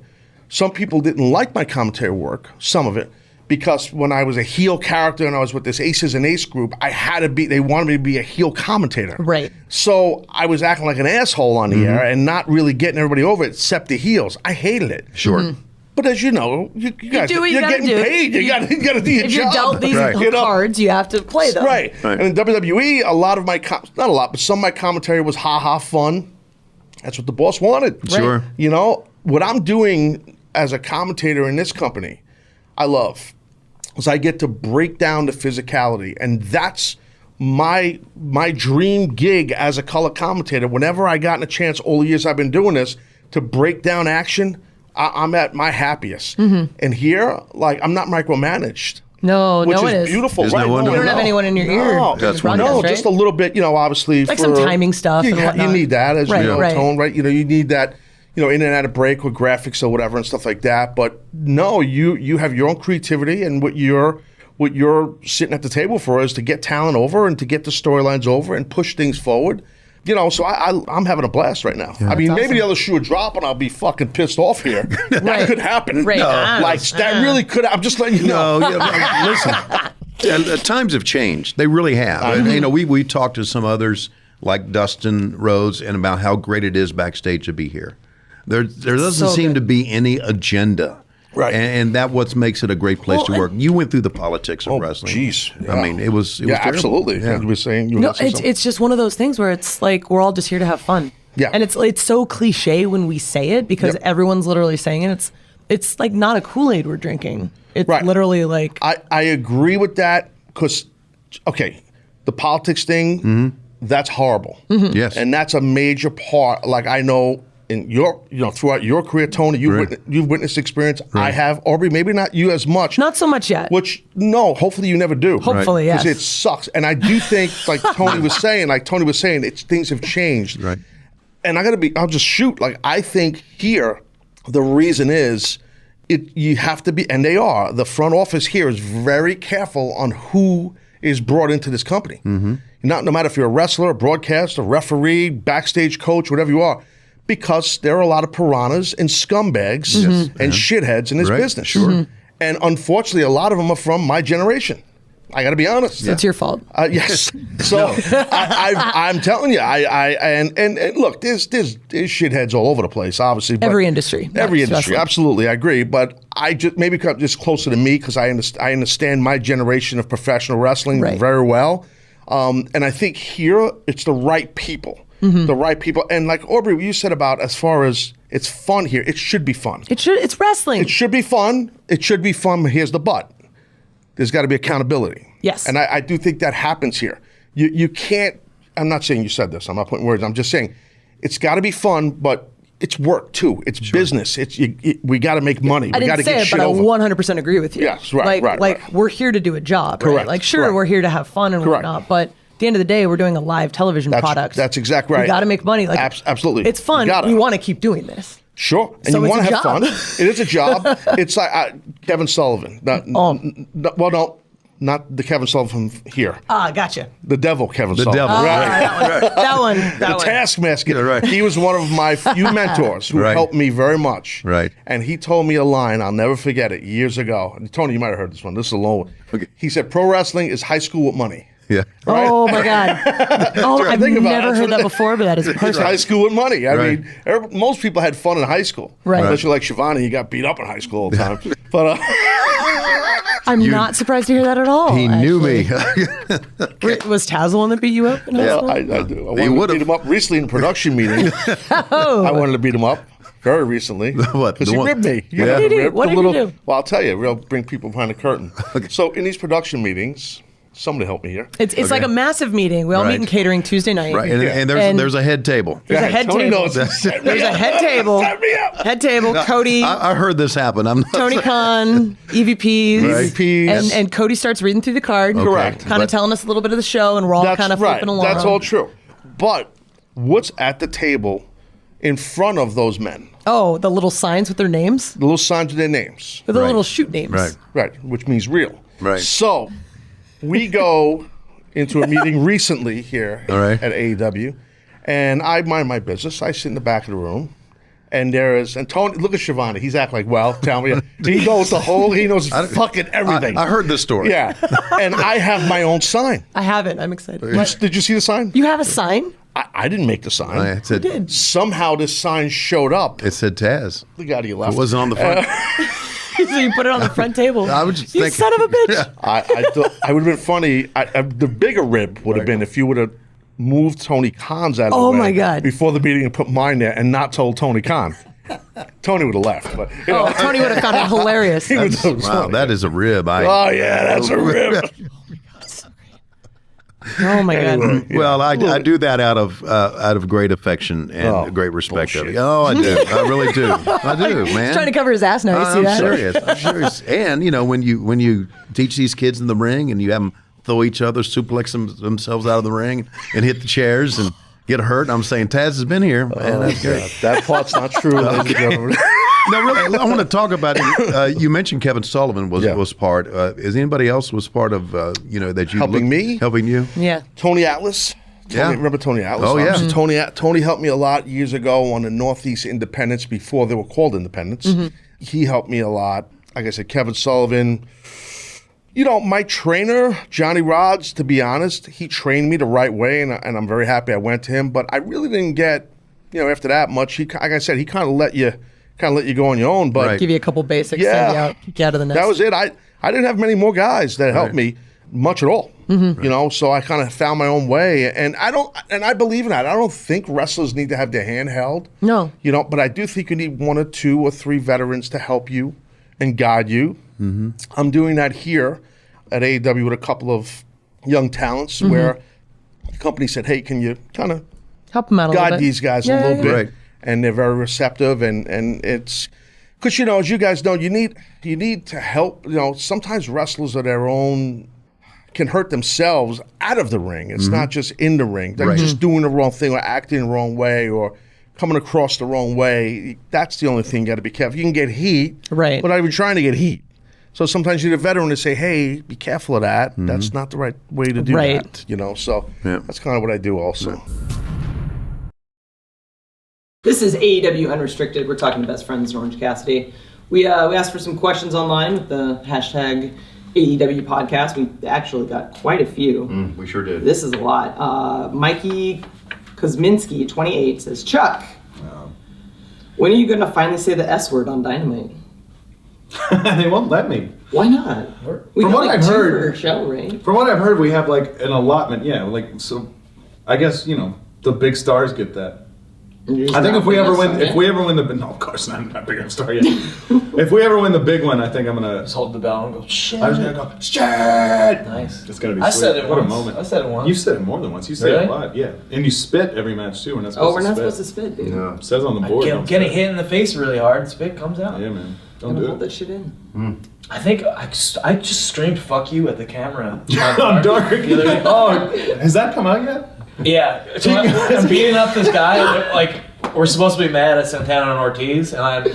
[SPEAKER 4] some people didn't like my commentary work, some of it, because when I was a heel character and I was with this Aces and Ace group, they wanted me to be a heel commentator.
[SPEAKER 1] Right.
[SPEAKER 4] So I was acting like an asshole on the air and not really getting everybody over it, except the heels. I hated it.
[SPEAKER 2] Sure.
[SPEAKER 4] But as you know, you guys,
[SPEAKER 1] do what
[SPEAKER 4] you're
[SPEAKER 1] you gotta
[SPEAKER 4] getting
[SPEAKER 1] do.
[SPEAKER 4] paid. You got to do your job.
[SPEAKER 1] If you're dealt these
[SPEAKER 2] Right.
[SPEAKER 1] cards, you have to play them.
[SPEAKER 4] Right. And in WWE, a lot of my, not a lot, but some of my commentary was ha-ha fun. That's what the boss wanted.
[SPEAKER 2] Sure.
[SPEAKER 4] You know, what I'm doing as a commentator in this company, I love, is I get to break down the physicality. And that's my dream gig as a color commentator. Whenever I gotten a chance all the years I've been doing this to break down action, I'm at my happiest. And here, like, I'm not micromanaged.
[SPEAKER 1] No,
[SPEAKER 4] Which
[SPEAKER 1] no,
[SPEAKER 4] is
[SPEAKER 1] it is.
[SPEAKER 4] beautiful.
[SPEAKER 2] There's
[SPEAKER 4] Right?
[SPEAKER 2] no one
[SPEAKER 1] You
[SPEAKER 2] to
[SPEAKER 1] don't have anyone in your ear.
[SPEAKER 4] No,
[SPEAKER 2] That's
[SPEAKER 1] broadcast,
[SPEAKER 2] wonderful.
[SPEAKER 1] right?
[SPEAKER 4] just a little bit, obviously.
[SPEAKER 1] Like some timing stuff and
[SPEAKER 4] You
[SPEAKER 1] whatnot.
[SPEAKER 4] need that, as
[SPEAKER 1] Right,
[SPEAKER 4] you know,
[SPEAKER 1] right.
[SPEAKER 4] Tone, right? You need that, in and out of break with graphics or whatever and stuff like that. But no, you have your own creativity, and what you're sitting at the table for is to get talent over and to get the storylines over and push things forward. So I'm having a blast right now. I mean, maybe the other shoe would drop and I'll be fucking pissed off here. That could happen.
[SPEAKER 1] Right.
[SPEAKER 4] That really could. I'm just letting you know.
[SPEAKER 2] No, listen. Times have changed. They really have. And, we talked to some others like Dustin Rhodes and about how great it is backstage to be here. There doesn't seem to be any agenda.
[SPEAKER 4] Right.
[SPEAKER 2] And that what makes it a great place to work. You went through the politics of wrestling.
[SPEAKER 4] Jeez.
[SPEAKER 2] I mean, it was terrible.
[SPEAKER 4] Absolutely.
[SPEAKER 2] Yeah.
[SPEAKER 4] You were saying you were
[SPEAKER 1] No,
[SPEAKER 4] gonna say something?
[SPEAKER 1] it's just one of those things where it's like we're all just here to have fun.
[SPEAKER 4] Yeah.
[SPEAKER 1] And it's so cliche when we say it because everyone's literally saying it. It's like not a Kool-Aid we're drinking. It's
[SPEAKER 4] Right.
[SPEAKER 1] literally like
[SPEAKER 4] I agree with that because, the politics thing, that's horrible.
[SPEAKER 2] Yes.
[SPEAKER 4] And that's a major part. Like I know in your, throughout your career, Tony, you've witnessed experience. I have, Aubrey, maybe not you as much.
[SPEAKER 1] not so much yet.
[SPEAKER 4] Which, no, hopefully you never do.
[SPEAKER 1] Hopefully, yes.
[SPEAKER 4] Because it sucks. And I do think, like Tony was saying, things have changed.
[SPEAKER 2] Right.
[SPEAKER 4] And I'll just shoot. Like, I think here, the reason is, you have to be, and they are, the front office here is very careful on who is brought into this company. No matter if you're a wrestler, a broadcaster, a referee, backstage coach, whatever you are, because there are a lot of piranhas and scumbags and shitheads in this business. Sure. And unfortunately, a lot of them are from my generation. I got to be honest.
[SPEAKER 1] It's your fault.
[SPEAKER 4] Yes. So I'm telling you, and look, there's shitheads all over the place, obviously. But
[SPEAKER 1] Every industry.
[SPEAKER 4] Every
[SPEAKER 1] not just
[SPEAKER 4] industry,
[SPEAKER 1] wrestling.
[SPEAKER 4] absolutely, I agree. But I just maybe just closer to me because I understand my generation of professional wrestling very well. And I think here it's the right people. The right people. And like Aubrey, what you said about as far as it's fun here, it should be fun.
[SPEAKER 1] It's wrestling.
[SPEAKER 4] It should be fun. It should be fun, but here's the but. There's got to be accountability.
[SPEAKER 1] Yes.
[SPEAKER 4] And I do think that happens here. You can't, I'm not saying you said this, I'm not putting words, I'm just saying it's got to be fun, but it's work too. It's business. We got to make money.
[SPEAKER 1] I
[SPEAKER 4] We got to
[SPEAKER 1] didn't say
[SPEAKER 4] get
[SPEAKER 1] it,
[SPEAKER 4] shit
[SPEAKER 1] but
[SPEAKER 4] over.
[SPEAKER 1] I 100% agree with you.
[SPEAKER 4] Yes, right,
[SPEAKER 1] Like we're here to do a job,
[SPEAKER 4] Correct,
[SPEAKER 1] right? Like sure,
[SPEAKER 4] correct.
[SPEAKER 1] we're here to have fun and
[SPEAKER 4] Correct.
[SPEAKER 1] whatnot, but at the end of the day, we're doing a live television product.
[SPEAKER 4] That's exactly right.
[SPEAKER 1] We got to make money. Like
[SPEAKER 4] Absolutely.
[SPEAKER 1] it's fun.
[SPEAKER 4] You gotta.
[SPEAKER 1] We want to keep doing this.
[SPEAKER 4] Sure, and
[SPEAKER 1] So
[SPEAKER 4] you
[SPEAKER 1] it's
[SPEAKER 4] want
[SPEAKER 1] a
[SPEAKER 4] to have
[SPEAKER 1] job.
[SPEAKER 4] fun. It is a job. It's like Kevin Sullivan. Not the Kevin Sullivan from here.
[SPEAKER 1] Gotcha.
[SPEAKER 4] The devil Kevin Sullivan.
[SPEAKER 2] devil.
[SPEAKER 1] That one.
[SPEAKER 4] The Taskmaster.
[SPEAKER 2] Yeah, right.
[SPEAKER 4] He was one of my few mentors who
[SPEAKER 2] Right.
[SPEAKER 4] helped me very much.
[SPEAKER 2] Right.
[SPEAKER 4] And he told me a line, I'll never forget it, years ago. And Tony, you might have heard this one. This is a long one.
[SPEAKER 2] Okay.
[SPEAKER 4] He said, pro wrestling is high school with money.
[SPEAKER 2] Yeah.
[SPEAKER 1] Oh my God. Oh, I've
[SPEAKER 4] Think about it.
[SPEAKER 1] never
[SPEAKER 4] That's
[SPEAKER 1] heard
[SPEAKER 4] what
[SPEAKER 1] that before, but that is
[SPEAKER 4] It's high
[SPEAKER 1] perfect.
[SPEAKER 4] school with money. I
[SPEAKER 2] Right.
[SPEAKER 4] mean, most people had fun in high school.
[SPEAKER 1] Right.
[SPEAKER 4] Unless you're like Schiavone, you got beat up in high school all the time. But
[SPEAKER 1] I'm not surprised to hear that at all.
[SPEAKER 2] He knew me.
[SPEAKER 1] Was Taz the one that beat you up? In high
[SPEAKER 4] yeah,
[SPEAKER 1] school?
[SPEAKER 4] I do. I wanted to
[SPEAKER 2] would've.
[SPEAKER 4] beat him up recently in a production meeting. I wanted to beat him up very recently.
[SPEAKER 2] What,
[SPEAKER 4] Because
[SPEAKER 2] the
[SPEAKER 4] he
[SPEAKER 2] one-
[SPEAKER 4] ribbed me.
[SPEAKER 2] Yeah.
[SPEAKER 4] know,
[SPEAKER 1] What did he do?
[SPEAKER 4] rib,
[SPEAKER 1] What
[SPEAKER 4] the
[SPEAKER 1] did he do?
[SPEAKER 4] Well, I'll tell you. We'll bring people behind the curtain. So in these production meetings, somebody help me here.
[SPEAKER 1] It's like a massive meeting. We all
[SPEAKER 2] Right.
[SPEAKER 1] meet in catering Tuesday night.
[SPEAKER 2] Right. And
[SPEAKER 1] And-
[SPEAKER 2] there's a head table.
[SPEAKER 1] There's a head
[SPEAKER 4] Tony
[SPEAKER 1] table.
[SPEAKER 4] knows. Set me
[SPEAKER 1] There's a
[SPEAKER 4] up.
[SPEAKER 1] head table.
[SPEAKER 4] Set me up.
[SPEAKER 1] Head table. Cody.
[SPEAKER 2] I heard this happen. I'm not
[SPEAKER 1] Tony
[SPEAKER 2] saying-
[SPEAKER 1] Khan, EVPs,
[SPEAKER 2] Right.
[SPEAKER 4] EVPs.
[SPEAKER 1] and Cody starts reading through the card,
[SPEAKER 4] Correct.
[SPEAKER 1] kind of
[SPEAKER 2] But-
[SPEAKER 1] telling us a little bit of the show, and we're all
[SPEAKER 4] That's
[SPEAKER 1] kind of
[SPEAKER 4] right.
[SPEAKER 1] flipping along.
[SPEAKER 4] That's all true. But what's at the table in front of those men?
[SPEAKER 1] Oh, the little signs with their names,
[SPEAKER 4] The little signs with their names.
[SPEAKER 1] with the
[SPEAKER 2] Right.
[SPEAKER 1] little shoot names.
[SPEAKER 2] Right.
[SPEAKER 4] Right, which means real.
[SPEAKER 2] Right.
[SPEAKER 4] So we go into a meeting recently here
[SPEAKER 2] All right.
[SPEAKER 4] at AEW, and I mind my business. I sit in the back of the room, And Tony, look at Schiavone. He's acting like, well, tell me. He knows he knows fucking everything.
[SPEAKER 2] I heard this story.
[SPEAKER 4] Yeah. And I have my own sign.
[SPEAKER 1] I have it. I'm excited.
[SPEAKER 4] Did you see the sign?
[SPEAKER 1] You have a sign?
[SPEAKER 4] I didn't make the sign.
[SPEAKER 2] It said,
[SPEAKER 1] You did.
[SPEAKER 4] Somehow this sign showed up.
[SPEAKER 2] It said Taz.
[SPEAKER 4] The guy to your left.
[SPEAKER 2] It wasn't on the front.
[SPEAKER 1] So you put it on the front table.
[SPEAKER 2] I was just
[SPEAKER 1] you
[SPEAKER 2] thinking,
[SPEAKER 1] son of a bitch.
[SPEAKER 4] I would have been funny. The bigger rib would have been if you would have moved Tony Khan's out of the way.
[SPEAKER 1] Oh, my God.
[SPEAKER 4] Before the meeting and put mine there and not told Tony Khan. Tony would have left. But,
[SPEAKER 1] Tony would have found it hilarious.
[SPEAKER 2] Wow, that is a rib.
[SPEAKER 4] Oh, yeah, that's a rib.
[SPEAKER 1] Oh my God!
[SPEAKER 2] Well, I do that out of great affection and great respect of you. Oh, I do. I really do. I do, man.
[SPEAKER 1] He's trying to cover his ass now. You see
[SPEAKER 2] I'm
[SPEAKER 1] that?
[SPEAKER 2] serious. I'm serious. And when you teach these kids in the ring and you have them throw each other, suplex themselves out of the ring and hit the chairs and get hurt, I'm saying Taz has been here. Man, that's great.
[SPEAKER 4] That part's not true, ladies and gentlemen.
[SPEAKER 2] No, really, I want to talk about it. You mentioned Kevin Sullivan was part. Is anybody else was part of that you
[SPEAKER 4] Helping me?
[SPEAKER 2] Helping you?
[SPEAKER 1] Yeah.
[SPEAKER 4] Tony Atlas. Remember Tony Atlas?
[SPEAKER 2] Oh, yeah.
[SPEAKER 4] Tony helped me a lot years ago on the Northeast Independents before they were called Independents. He helped me a lot. Like I said, Kevin Sullivan. My trainer, Johnny Rods, to be honest, he trained me the right way, and I'm very happy I went to him. But I really didn't get, after that much. Like I said, he kind of let you go on your own. But
[SPEAKER 1] Give you a couple basics, send you out, kick you out of the nest.
[SPEAKER 4] that was it. I didn't have many more guys that helped me much at all. So I kind of found my own way, and I believe in that. I don't think wrestlers need to have their hand held.
[SPEAKER 1] No.
[SPEAKER 4] But I do think you need 1 or 2 or 3 veterans to help you and guide you. I'm doing that here at AEW with a couple of young talents where the company said, hey, can you kind of
[SPEAKER 1] help them out a little bit.
[SPEAKER 4] Guide these guys a little bit. Right. And they're very receptive, and it's because as you guys know, you need to help. Sometimes wrestlers of their own can hurt themselves out of the ring. It's not just in the ring. They're just doing the wrong thing or acting the wrong way or coming across the wrong way. That's the only thing you got to be careful. You can get heat,
[SPEAKER 1] right?
[SPEAKER 4] But not even trying to get heat. So sometimes you need a veteran to say, "Hey, be careful of that. That's not the right way to do that." So that's kind of what I do also.
[SPEAKER 2] Yeah.
[SPEAKER 1] This is AEW Unrestricted. We're talking to Best Friends and Orange Cassidy. We asked for some questions online with the hashtag AEW podcast. We actually got quite a few.
[SPEAKER 2] We sure did.
[SPEAKER 1] This is a lot. Mikey Kosminski, 28, says, Chuck, when are you going to finally say the S word on Dynamite?
[SPEAKER 5] They won't let me.
[SPEAKER 1] Why not?
[SPEAKER 5] From what I've heard,
[SPEAKER 1] per show, right?
[SPEAKER 5] From what I've heard, we have like an allotment. Yeah, so I guess the big stars get that. I think if we ever win the no, of course not big enough star yet. If we ever win the big one, I think I'm gonna
[SPEAKER 6] just hold the bell and go shit.
[SPEAKER 5] I'm just gonna go shit.
[SPEAKER 6] Nice.
[SPEAKER 5] It's gonna be.
[SPEAKER 6] I
[SPEAKER 5] sweet.
[SPEAKER 6] said it
[SPEAKER 5] what
[SPEAKER 6] once.
[SPEAKER 5] a moment.
[SPEAKER 6] I said it once.
[SPEAKER 5] You said it more than once. You said it a lot. Yeah, and you spit every match too. We're not supposed
[SPEAKER 1] we're
[SPEAKER 5] to
[SPEAKER 1] not
[SPEAKER 5] spit.
[SPEAKER 1] supposed to spit, dude.
[SPEAKER 5] No, it says on the board.
[SPEAKER 6] Getting hit in the face really hard and spit comes out.
[SPEAKER 5] Yeah, man. Don't
[SPEAKER 1] hold that shit in.
[SPEAKER 6] I think I just streamed "fuck you" at the camera
[SPEAKER 5] on Dark. The other day. Oh, has that come out yet?
[SPEAKER 6] Yeah, so I'm beating up this guy. Like we're supposed to be mad at Santana and Ortiz, and I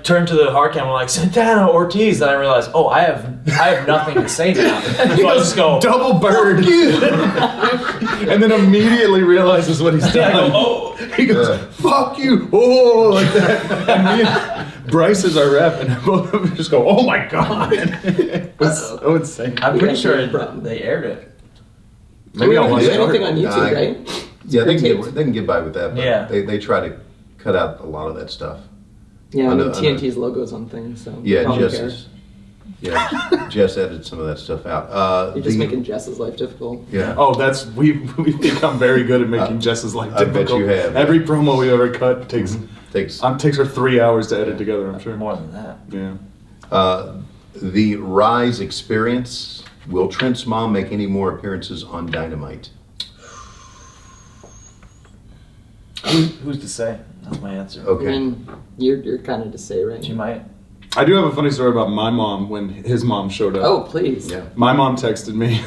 [SPEAKER 6] turned to the hard cam. I'm like Santana, Ortiz, and I realized, I have nothing to say now. So I just go
[SPEAKER 5] double bird, and then immediately realizes what he's done. He goes, "Fuck you!" Oh, like that. And me and Bryce is our rep, and both of them just go, "Oh my god!" It was so insane.
[SPEAKER 6] I'm pretty sure they aired it.
[SPEAKER 1] Maybe I'll watch anything on YouTube, right?
[SPEAKER 2] Yeah, they can get by with that. But
[SPEAKER 6] yeah,
[SPEAKER 2] they try to cut out a lot of that stuff.
[SPEAKER 1] Yeah, TNT's logos on things. So
[SPEAKER 2] Jess edited some of that stuff out.
[SPEAKER 1] You're just making Jess's life difficult.
[SPEAKER 2] Yeah.
[SPEAKER 5] Oh, we've become very good at making Jess's life difficult.
[SPEAKER 2] I bet you have.
[SPEAKER 5] Every promo we ever cut takes her 3 hours to edit together. I'm sure
[SPEAKER 6] more than that.
[SPEAKER 5] Yeah.
[SPEAKER 2] The Rise experience. Will Trent's mom make any more appearances on Dynamite?
[SPEAKER 6] Who's to say? That's my answer.
[SPEAKER 2] Okay.
[SPEAKER 1] I mean, you're kind of to say, right?
[SPEAKER 6] She might.
[SPEAKER 5] I do have a funny story about my mom when his mom showed up.
[SPEAKER 1] Oh, please.
[SPEAKER 2] Yeah.
[SPEAKER 5] My mom texted me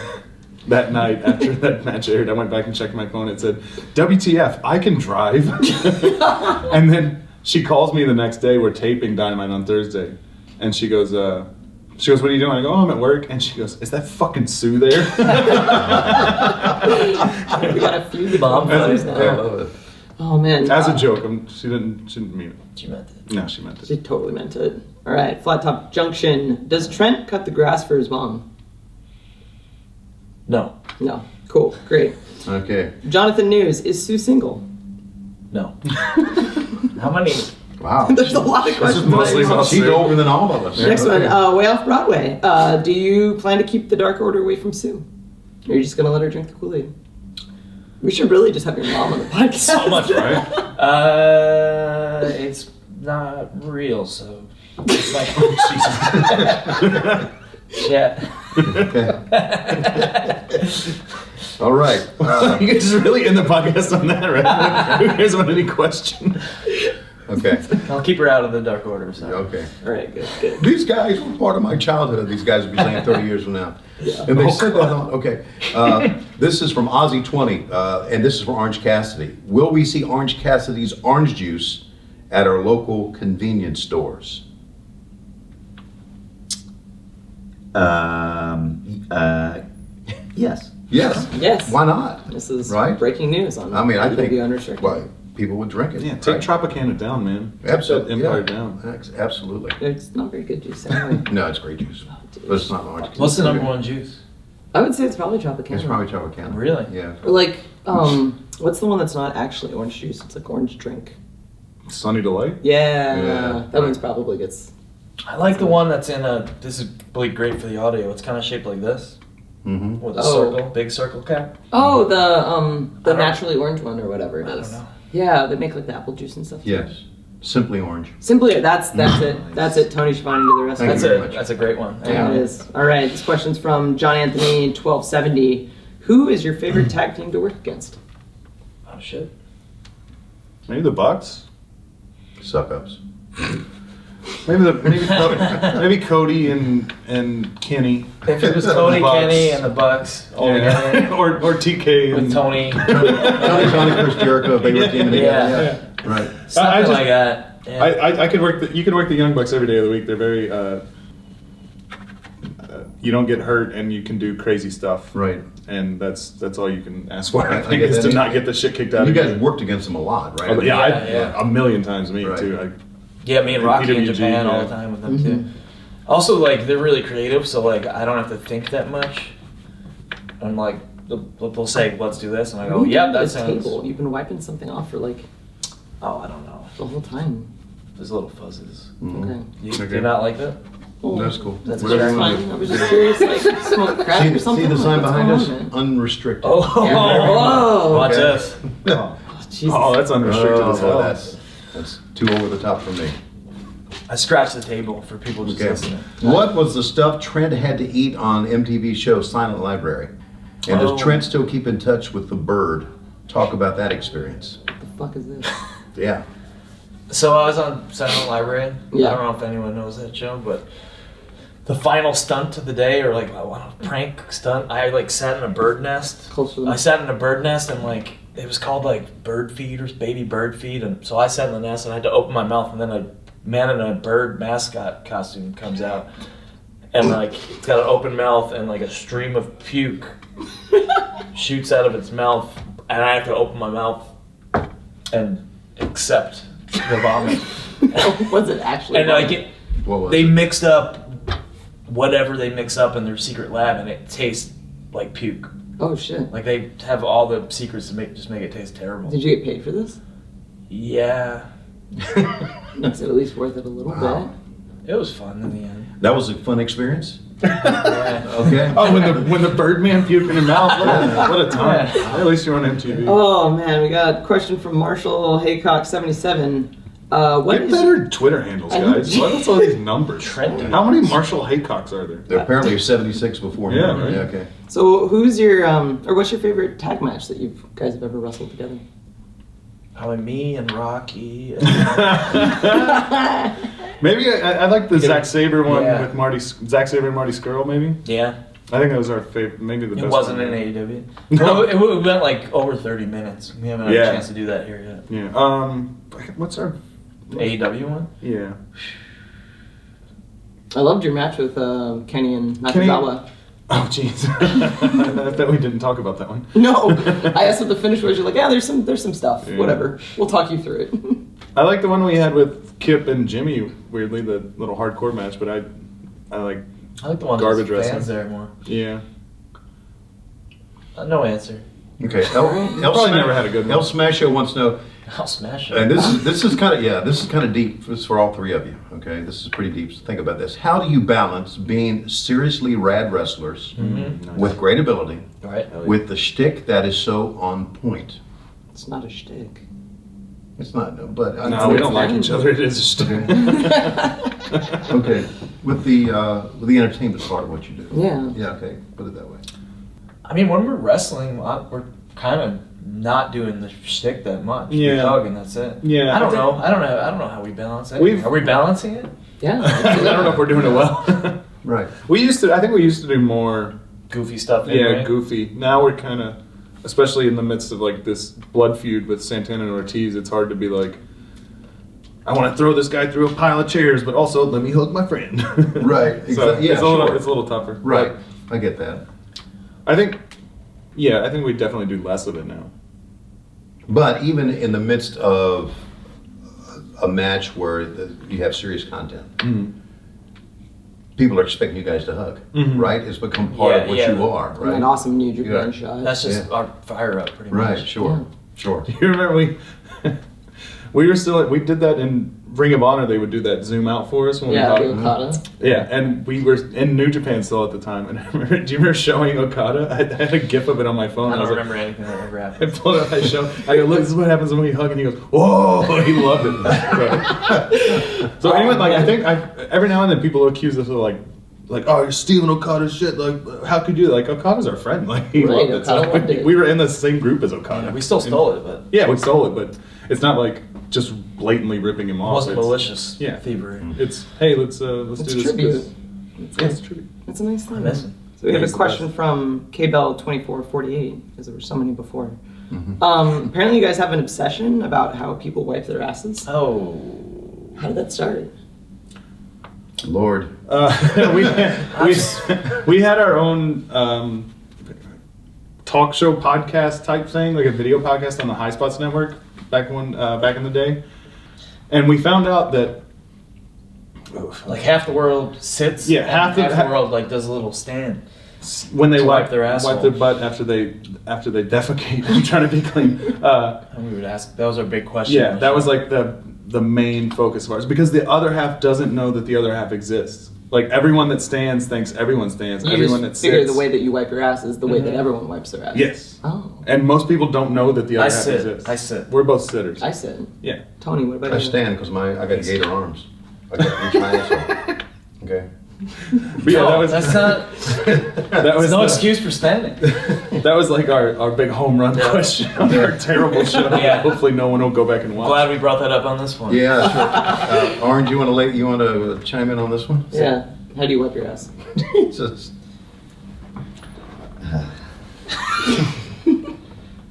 [SPEAKER 5] that night after that match aired. I went back and checked my phone. It said, "WTF, I can drive." And then she calls me the next day. We're taping Dynamite on Thursday. And she goes, "What are you doing?" I go, "I'm at work." And she goes, "Is that fucking Sue there?"
[SPEAKER 1] We got a few mom photos now. Oh man.
[SPEAKER 5] As a joke, she didn't mean it.
[SPEAKER 6] She meant it.
[SPEAKER 5] No, she meant it.
[SPEAKER 1] She totally meant it. All right, Flat Top Junction. Does Trent cut the grass for his mom?
[SPEAKER 6] No.
[SPEAKER 1] No. Cool. Great.
[SPEAKER 2] Okay.
[SPEAKER 1] Jonathan News. Is Sue single?
[SPEAKER 6] No. How many?
[SPEAKER 2] Wow.
[SPEAKER 1] There's a lot of questions.
[SPEAKER 5] mostly
[SPEAKER 1] about
[SPEAKER 5] about
[SPEAKER 1] you.
[SPEAKER 2] She's older than all of us.
[SPEAKER 1] Next
[SPEAKER 2] Okay.
[SPEAKER 1] one. Way Off Broadway. Do you plan to keep the Dark Order away from Sue? Or are you just going to let her drink the Kool-Aid? We should really just have your mom on the podcast.
[SPEAKER 6] So much,
[SPEAKER 5] Right?
[SPEAKER 6] It's not real, so it's like yeah.
[SPEAKER 2] All right.
[SPEAKER 5] You guys just really end the podcast on that, right? Who cares about any question?
[SPEAKER 2] Okay.
[SPEAKER 6] I'll keep her out of the Dark Order. So.
[SPEAKER 2] Okay.
[SPEAKER 1] All right, good, good.
[SPEAKER 2] These guys were part of my childhood. These guys will be saying 30 years from now. And they said that on. Okay. This is from Ozzy20, and this is for Orange Cassidy. Will we see Orange Cassidy's orange juice at our local convenience stores?
[SPEAKER 7] Yes.
[SPEAKER 2] Yes.
[SPEAKER 1] Yes.
[SPEAKER 2] Why not?
[SPEAKER 1] This is
[SPEAKER 2] Right?
[SPEAKER 1] breaking news on
[SPEAKER 2] I mean, I
[SPEAKER 1] AEW
[SPEAKER 2] think
[SPEAKER 1] Unrestricted.
[SPEAKER 2] well, people would drink it.
[SPEAKER 5] Yeah, take
[SPEAKER 2] right?
[SPEAKER 5] Tropicana down, man.
[SPEAKER 2] Absolutely.
[SPEAKER 5] Take that Empire
[SPEAKER 2] yeah.
[SPEAKER 5] down.
[SPEAKER 2] Absolutely.
[SPEAKER 1] It's not very good juice anyway.
[SPEAKER 2] No, it's great juice. But it's not orange juice.
[SPEAKER 6] What's the number one juice?
[SPEAKER 1] I would say it's probably Tropicana.
[SPEAKER 2] It's probably Tropicana.
[SPEAKER 6] Really?
[SPEAKER 2] Yeah.
[SPEAKER 1] Or like, what's the one that's not actually orange juice? It's like orange drink.
[SPEAKER 5] Sunny Delight.
[SPEAKER 1] Yeah,
[SPEAKER 2] Yeah.
[SPEAKER 1] that one's probably gets.
[SPEAKER 6] I like the one that's in a. This is really great for the audio. It's kind of shaped like this,
[SPEAKER 2] Mm-hmm.
[SPEAKER 6] with a
[SPEAKER 1] Oh.
[SPEAKER 6] circle, big circle cap.
[SPEAKER 1] Oh, the
[SPEAKER 6] I don't-
[SPEAKER 1] naturally orange one or whatever it
[SPEAKER 6] I
[SPEAKER 1] is.
[SPEAKER 6] don't know.
[SPEAKER 1] Yeah, they make like the apple juice and stuff.
[SPEAKER 2] Yes. Simply orange.
[SPEAKER 1] Simply, that's it. That's it. Tony Schiavone to the rest.
[SPEAKER 2] Thank
[SPEAKER 1] That's
[SPEAKER 2] you
[SPEAKER 1] it.
[SPEAKER 2] very much.
[SPEAKER 6] That's a great one.
[SPEAKER 1] Yeah, it is. All right, this question's from John Anthony 1270. Who is your favorite tag team to work against?
[SPEAKER 6] Oh shit.
[SPEAKER 5] Maybe the Bucks.
[SPEAKER 2] Suck ups.
[SPEAKER 5] Maybe Cody and Kenny.
[SPEAKER 6] If it was Cody,
[SPEAKER 5] Bucks.
[SPEAKER 6] Kenny, and the Bucks all together
[SPEAKER 5] Yeah. or TK
[SPEAKER 6] with
[SPEAKER 5] and
[SPEAKER 6] Tony,
[SPEAKER 2] Tony, Chris Jericho, if they were teaming together.
[SPEAKER 6] Yeah.
[SPEAKER 2] Right.
[SPEAKER 6] something
[SPEAKER 5] just-
[SPEAKER 6] like that. Yeah.
[SPEAKER 5] I could work. You could work the Young Bucks every day of the week. They're very. You don't get hurt, and you can do crazy stuff.
[SPEAKER 2] Right.
[SPEAKER 5] And that's all you can ask for.
[SPEAKER 2] I
[SPEAKER 5] I think
[SPEAKER 2] get
[SPEAKER 5] is
[SPEAKER 2] that.
[SPEAKER 5] to not get the shit kicked out
[SPEAKER 2] You
[SPEAKER 5] of
[SPEAKER 2] guys worked against them a lot, right?
[SPEAKER 5] Oh, yeah,
[SPEAKER 6] Yeah.
[SPEAKER 5] a million times me
[SPEAKER 2] Right.
[SPEAKER 5] too.
[SPEAKER 6] Yeah, me and Rocky in
[SPEAKER 5] PWG,
[SPEAKER 6] Japan all
[SPEAKER 5] yeah.
[SPEAKER 6] the time with them too. Also, like they're really creative, so like I don't have to think that much. I'm like, they'll say, "Let's do this," and I go,
[SPEAKER 1] Who
[SPEAKER 6] "Yeah,
[SPEAKER 1] did
[SPEAKER 6] that
[SPEAKER 1] the
[SPEAKER 6] sounds."
[SPEAKER 1] table? You've been wiping something off for like
[SPEAKER 6] Oh, I don't know.
[SPEAKER 1] the whole time.
[SPEAKER 6] There's little fuzzes.
[SPEAKER 1] Okay.
[SPEAKER 6] You,
[SPEAKER 5] Okay.
[SPEAKER 6] do you not like that?
[SPEAKER 1] Well,
[SPEAKER 2] That's cool.
[SPEAKER 6] That's
[SPEAKER 1] That's
[SPEAKER 6] Whatever you
[SPEAKER 1] fine. I was just curious, like smoke crack or something.
[SPEAKER 2] See the sign
[SPEAKER 1] What's
[SPEAKER 2] behind
[SPEAKER 1] going
[SPEAKER 2] us?
[SPEAKER 1] on, man?
[SPEAKER 2] Unrestricted.
[SPEAKER 6] Oh,
[SPEAKER 1] Whoa.
[SPEAKER 6] watch
[SPEAKER 2] Okay.
[SPEAKER 6] this.
[SPEAKER 1] Jesus.
[SPEAKER 5] Oh, that's unrestricted as
[SPEAKER 2] Oh,
[SPEAKER 5] hell.
[SPEAKER 2] that's too over the top for me.
[SPEAKER 6] I scratched the table for people just
[SPEAKER 2] Okay.
[SPEAKER 6] listening.
[SPEAKER 2] What was the stuff Trent had to eat on MTV show Silent Library? And
[SPEAKER 6] Oh.
[SPEAKER 2] does Trent still keep in touch with the bird? Talk about that experience.
[SPEAKER 1] What the fuck is this?
[SPEAKER 2] Yeah.
[SPEAKER 6] So I was on Silent Library.
[SPEAKER 1] Yeah.
[SPEAKER 6] I don't know if anyone knows that show, but the final stunt of the day, or like a prank stunt, I like sat in a bird nest.
[SPEAKER 1] Close to the
[SPEAKER 6] I sat in a bird nest and like it was called like bird feed or baby bird feed, and so I sat in the nest and I had to open my mouth, and then a man in a bird mascot costume comes out, and like it's got an open mouth and like a stream of puke shoots out of its mouth, and I have to open my mouth and accept the vomit.
[SPEAKER 1] Was it actually?
[SPEAKER 6] And like it,
[SPEAKER 2] What was
[SPEAKER 6] they
[SPEAKER 2] it?
[SPEAKER 6] mixed up whatever they mix up in their secret lab, and it tastes like puke.
[SPEAKER 1] Oh shit.
[SPEAKER 6] Like they have all the secrets to make it taste terrible.
[SPEAKER 1] Did you get paid for this?
[SPEAKER 6] Yeah,
[SPEAKER 1] Makes it at least worth it a little
[SPEAKER 2] Wow.
[SPEAKER 6] it was fun in the end.
[SPEAKER 2] That was a fun experience.
[SPEAKER 6] Yeah.
[SPEAKER 2] Okay.
[SPEAKER 5] Oh, when the Birdman puked in your mouth. What a time. At least you're on MTV.
[SPEAKER 1] bit. Oh man, we got a question from Marshall Haycock 77. What
[SPEAKER 5] Get
[SPEAKER 1] is
[SPEAKER 5] better Twitter handles,
[SPEAKER 1] I know.
[SPEAKER 5] guys. What's all these numbers?
[SPEAKER 6] Trendy.
[SPEAKER 5] How many Marshall Haycocks are there?
[SPEAKER 2] There apparently are 76 before me.
[SPEAKER 5] Yeah, right.
[SPEAKER 2] Yeah, okay.
[SPEAKER 1] so? Who's your or what's your favorite tag match that you guys have ever wrestled together?
[SPEAKER 6] Probably me and Rocky.
[SPEAKER 5] Maybe I like the Zack Sabre one
[SPEAKER 6] Yeah.
[SPEAKER 5] with Zack Sabre and Marty Skrull. Maybe
[SPEAKER 6] Yeah,
[SPEAKER 5] I think that was our favorite. Maybe the
[SPEAKER 6] it
[SPEAKER 5] best.
[SPEAKER 6] wasn't
[SPEAKER 5] one.
[SPEAKER 6] in AEW.
[SPEAKER 5] No.
[SPEAKER 6] Well, it went like over 30 minutes. We haven't had
[SPEAKER 5] Yeah.
[SPEAKER 6] a chance to do that here yet.
[SPEAKER 5] Yeah. What's our?
[SPEAKER 6] AEW one?
[SPEAKER 5] Yeah.
[SPEAKER 1] I loved your match with Kenny and Nakazawa.
[SPEAKER 5] Oh, jeez. I bet we didn't talk about that one.
[SPEAKER 1] No, I asked what the finish was. You're like, yeah, there's some stuff.
[SPEAKER 5] Yeah.
[SPEAKER 1] Whatever. We'll talk you through it.
[SPEAKER 5] I like the one we had with Kip and Jimmy, weirdly, the little hardcore match, but I like
[SPEAKER 6] I like the one
[SPEAKER 5] garbage
[SPEAKER 6] with
[SPEAKER 5] wrestling.
[SPEAKER 6] fans there more.
[SPEAKER 5] Yeah.
[SPEAKER 6] No answer.
[SPEAKER 2] Okay.
[SPEAKER 5] Probably never had a good one.
[SPEAKER 2] El Smasho wants to know,
[SPEAKER 6] I'll smash it.
[SPEAKER 2] and this is kind of deep. This is for all three of you. Okay, this is pretty deep. So think about this. How do you balance being seriously rad wrestlers with great ability,
[SPEAKER 6] Right.
[SPEAKER 2] with the shtick that is so on point?
[SPEAKER 1] It's not a shtick.
[SPEAKER 2] It's not, no, but
[SPEAKER 5] No, we don't like each other. It is just.
[SPEAKER 2] Okay, with the entertainment part of what you do.
[SPEAKER 1] Yeah.
[SPEAKER 2] Yeah. Okay, put it that way.
[SPEAKER 6] I mean, when we're wrestling, we're kind of not doing the shtick that much.
[SPEAKER 5] Yeah.
[SPEAKER 6] We hug and that's it.
[SPEAKER 5] Yeah,
[SPEAKER 6] I don't
[SPEAKER 5] I
[SPEAKER 6] know. I don't know how we balance it.
[SPEAKER 5] We've-
[SPEAKER 6] Are we balancing it?
[SPEAKER 1] Yeah.
[SPEAKER 5] I don't know if we're doing it well.
[SPEAKER 2] Right.
[SPEAKER 5] I think we used to do more,
[SPEAKER 6] Goofy stuff.
[SPEAKER 5] goofy. Now we're kind of, especially in the midst of like this blood feud with Santana and Ortiz, it's hard to be like, I want to throw this guy through a pile of chairs, but also let me hug my friend.
[SPEAKER 2] Right.
[SPEAKER 5] So
[SPEAKER 2] Yeah,
[SPEAKER 5] it's a little,
[SPEAKER 2] sure.
[SPEAKER 5] it's a little tougher.
[SPEAKER 2] Right. I get that.
[SPEAKER 5] I think we definitely do less of it now.
[SPEAKER 2] But even in the midst of a match where you have serious content, people are expecting you guys to hug, right? It's become part of what you are,
[SPEAKER 1] And
[SPEAKER 2] right?
[SPEAKER 1] an awesome New Japan
[SPEAKER 2] Yeah.
[SPEAKER 1] shot.
[SPEAKER 6] That's just our fire up, pretty
[SPEAKER 2] Right,
[SPEAKER 6] much.
[SPEAKER 2] sure, sure.
[SPEAKER 5] You remember we did that in Ring of Honor. They would do that zoom out for us when we
[SPEAKER 1] the
[SPEAKER 5] talked.
[SPEAKER 1] Okada.
[SPEAKER 5] Yeah, and we were in New Japan still at the time. And I remember, do you remember showing Okada? I had a GIF of it on my phone.
[SPEAKER 6] I
[SPEAKER 5] was
[SPEAKER 6] don't
[SPEAKER 5] like-
[SPEAKER 6] remember anything that ever
[SPEAKER 5] I
[SPEAKER 6] happened.
[SPEAKER 5] pulled it up. I go, look, this is what happens when we hug, and he goes, whoa! He loved it. So anyway, like I think every now and then people accuse us of like, oh, you're stealing Okada's shit. Like, how could you? Like, Okada's our friend. Like, he
[SPEAKER 1] Right,
[SPEAKER 5] loved it.
[SPEAKER 1] Okada loved it.
[SPEAKER 5] We were in the same group as Okada.
[SPEAKER 6] Yeah, we still stole it, but
[SPEAKER 5] Yeah, we stole it, but it's not like just blatantly ripping him
[SPEAKER 6] it
[SPEAKER 5] off.
[SPEAKER 6] wasn't
[SPEAKER 5] It's-
[SPEAKER 6] malicious
[SPEAKER 5] Yeah.
[SPEAKER 6] thievery.
[SPEAKER 5] It's hey, let's do
[SPEAKER 1] It's
[SPEAKER 5] this.
[SPEAKER 1] tribute.
[SPEAKER 5] Yeah, it's tribute.
[SPEAKER 1] It's a nice thing.
[SPEAKER 6] miss him.
[SPEAKER 1] So we have
[SPEAKER 5] He's
[SPEAKER 1] a
[SPEAKER 5] the
[SPEAKER 1] question
[SPEAKER 5] best.
[SPEAKER 1] from KBell2448, because there were so many before. Apparently you guys have an obsession about how people wipe their asses.
[SPEAKER 6] Oh.
[SPEAKER 1] How did that start?
[SPEAKER 2] Lord.
[SPEAKER 5] We had our own talk show podcast type thing, like a video podcast on the High Spots Network back in the day, and we found out that
[SPEAKER 6] Like half the world sits.
[SPEAKER 5] Yeah,
[SPEAKER 6] and
[SPEAKER 5] half
[SPEAKER 6] half
[SPEAKER 5] the-
[SPEAKER 6] the world like does a little stand.
[SPEAKER 5] when they
[SPEAKER 6] To
[SPEAKER 5] wipe
[SPEAKER 6] wipe their asshole.
[SPEAKER 5] wipe their butt after they defecate, I'm trying to be clean.
[SPEAKER 6] And we would ask. That was our big question.
[SPEAKER 5] Yeah, that was like the main focus of ours, because the other half doesn't know that the other half exists. Like everyone that stands thinks everyone stands.
[SPEAKER 1] You
[SPEAKER 5] everyone
[SPEAKER 1] just
[SPEAKER 5] that
[SPEAKER 1] figure
[SPEAKER 5] sits.
[SPEAKER 1] the way that you wipe your ass is the way that everyone wipes their ass.
[SPEAKER 5] Yes.
[SPEAKER 1] Oh.
[SPEAKER 5] And most people don't know that the other
[SPEAKER 6] I
[SPEAKER 5] half
[SPEAKER 6] sit.
[SPEAKER 5] exists.
[SPEAKER 6] I sit.
[SPEAKER 5] We're both sitters.
[SPEAKER 1] I said.
[SPEAKER 5] Yeah.
[SPEAKER 1] Tony, what about
[SPEAKER 2] I
[SPEAKER 1] you?
[SPEAKER 2] stand because I got gator arms. I got reach my asshole. Okay.
[SPEAKER 5] But yeah,
[SPEAKER 6] No,
[SPEAKER 5] that was
[SPEAKER 6] that's not.
[SPEAKER 5] that was
[SPEAKER 6] There's no
[SPEAKER 5] the-
[SPEAKER 6] excuse for standing.
[SPEAKER 5] That was like our big home run question on our terrible show.
[SPEAKER 6] Yeah.
[SPEAKER 5] Hopefully no one will go back and watch.
[SPEAKER 6] Glad we brought that up on this one.
[SPEAKER 2] Yeah, sure. Orange, you want to chime in on this one?
[SPEAKER 1] Yeah. How do you wipe your ass?
[SPEAKER 2] Just,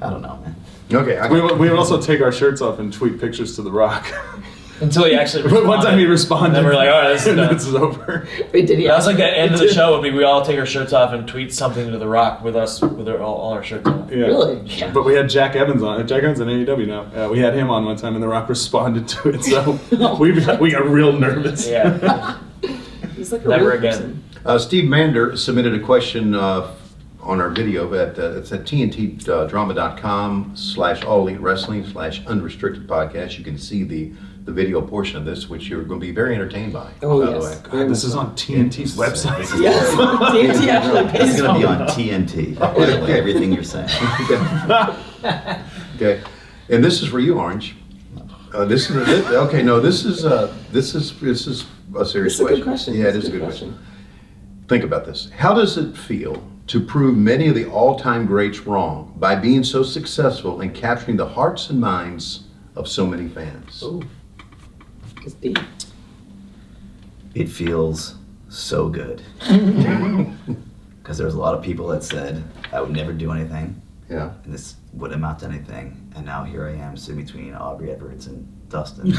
[SPEAKER 7] I don't know, man.
[SPEAKER 2] okay.
[SPEAKER 5] We would also take our shirts off and tweet pictures to The Rock.
[SPEAKER 6] Until he actually.
[SPEAKER 5] But one time he responded.
[SPEAKER 6] And then we're like, all right, this is done.
[SPEAKER 5] this is over.
[SPEAKER 1] Wait, did he?
[SPEAKER 6] That was like the end of the show. Would be we all take our shirts off and tweet something to The Rock with us with all our shirts on.
[SPEAKER 5] Yeah.
[SPEAKER 1] Really?
[SPEAKER 6] Yeah.
[SPEAKER 5] But we had Jack Evans on. Jack Evans in AEW now. We had him on one time, and The Rock responded to it. So we got real nervous.
[SPEAKER 6] Yeah.
[SPEAKER 1] He's like a
[SPEAKER 6] Never
[SPEAKER 1] real
[SPEAKER 6] again.
[SPEAKER 1] person.
[SPEAKER 2] Steve Mander submitted a question on our video it's at tntdrama.com/all elite wrestling/unrestricted podcast. You can see the video portion of this, which you're going to be very entertained by.
[SPEAKER 1] Oh,
[SPEAKER 2] by the
[SPEAKER 1] yes.
[SPEAKER 2] way.
[SPEAKER 5] God, this is on TNT's website.
[SPEAKER 1] Yes. TNT actually pays
[SPEAKER 7] It's going to be
[SPEAKER 1] him.
[SPEAKER 7] on TNT. Basically, everything you're saying.
[SPEAKER 2] Okay, and this is for you, Orange. This is okay. No, this is a serious
[SPEAKER 1] It's a good question.
[SPEAKER 2] Yeah,
[SPEAKER 1] It's
[SPEAKER 2] it is a good question. Think about this. How does it feel to prove many of the all-time greats wrong by being so successful in capturing the hearts and minds of so many fans?
[SPEAKER 1] Ooh. It's deep.
[SPEAKER 7] It feels so good. Because there's a lot of people that said I would never do anything,
[SPEAKER 2] Yeah.
[SPEAKER 7] and this wouldn't amount to anything. And now here I am sitting between Aubrey Edwards and Dustin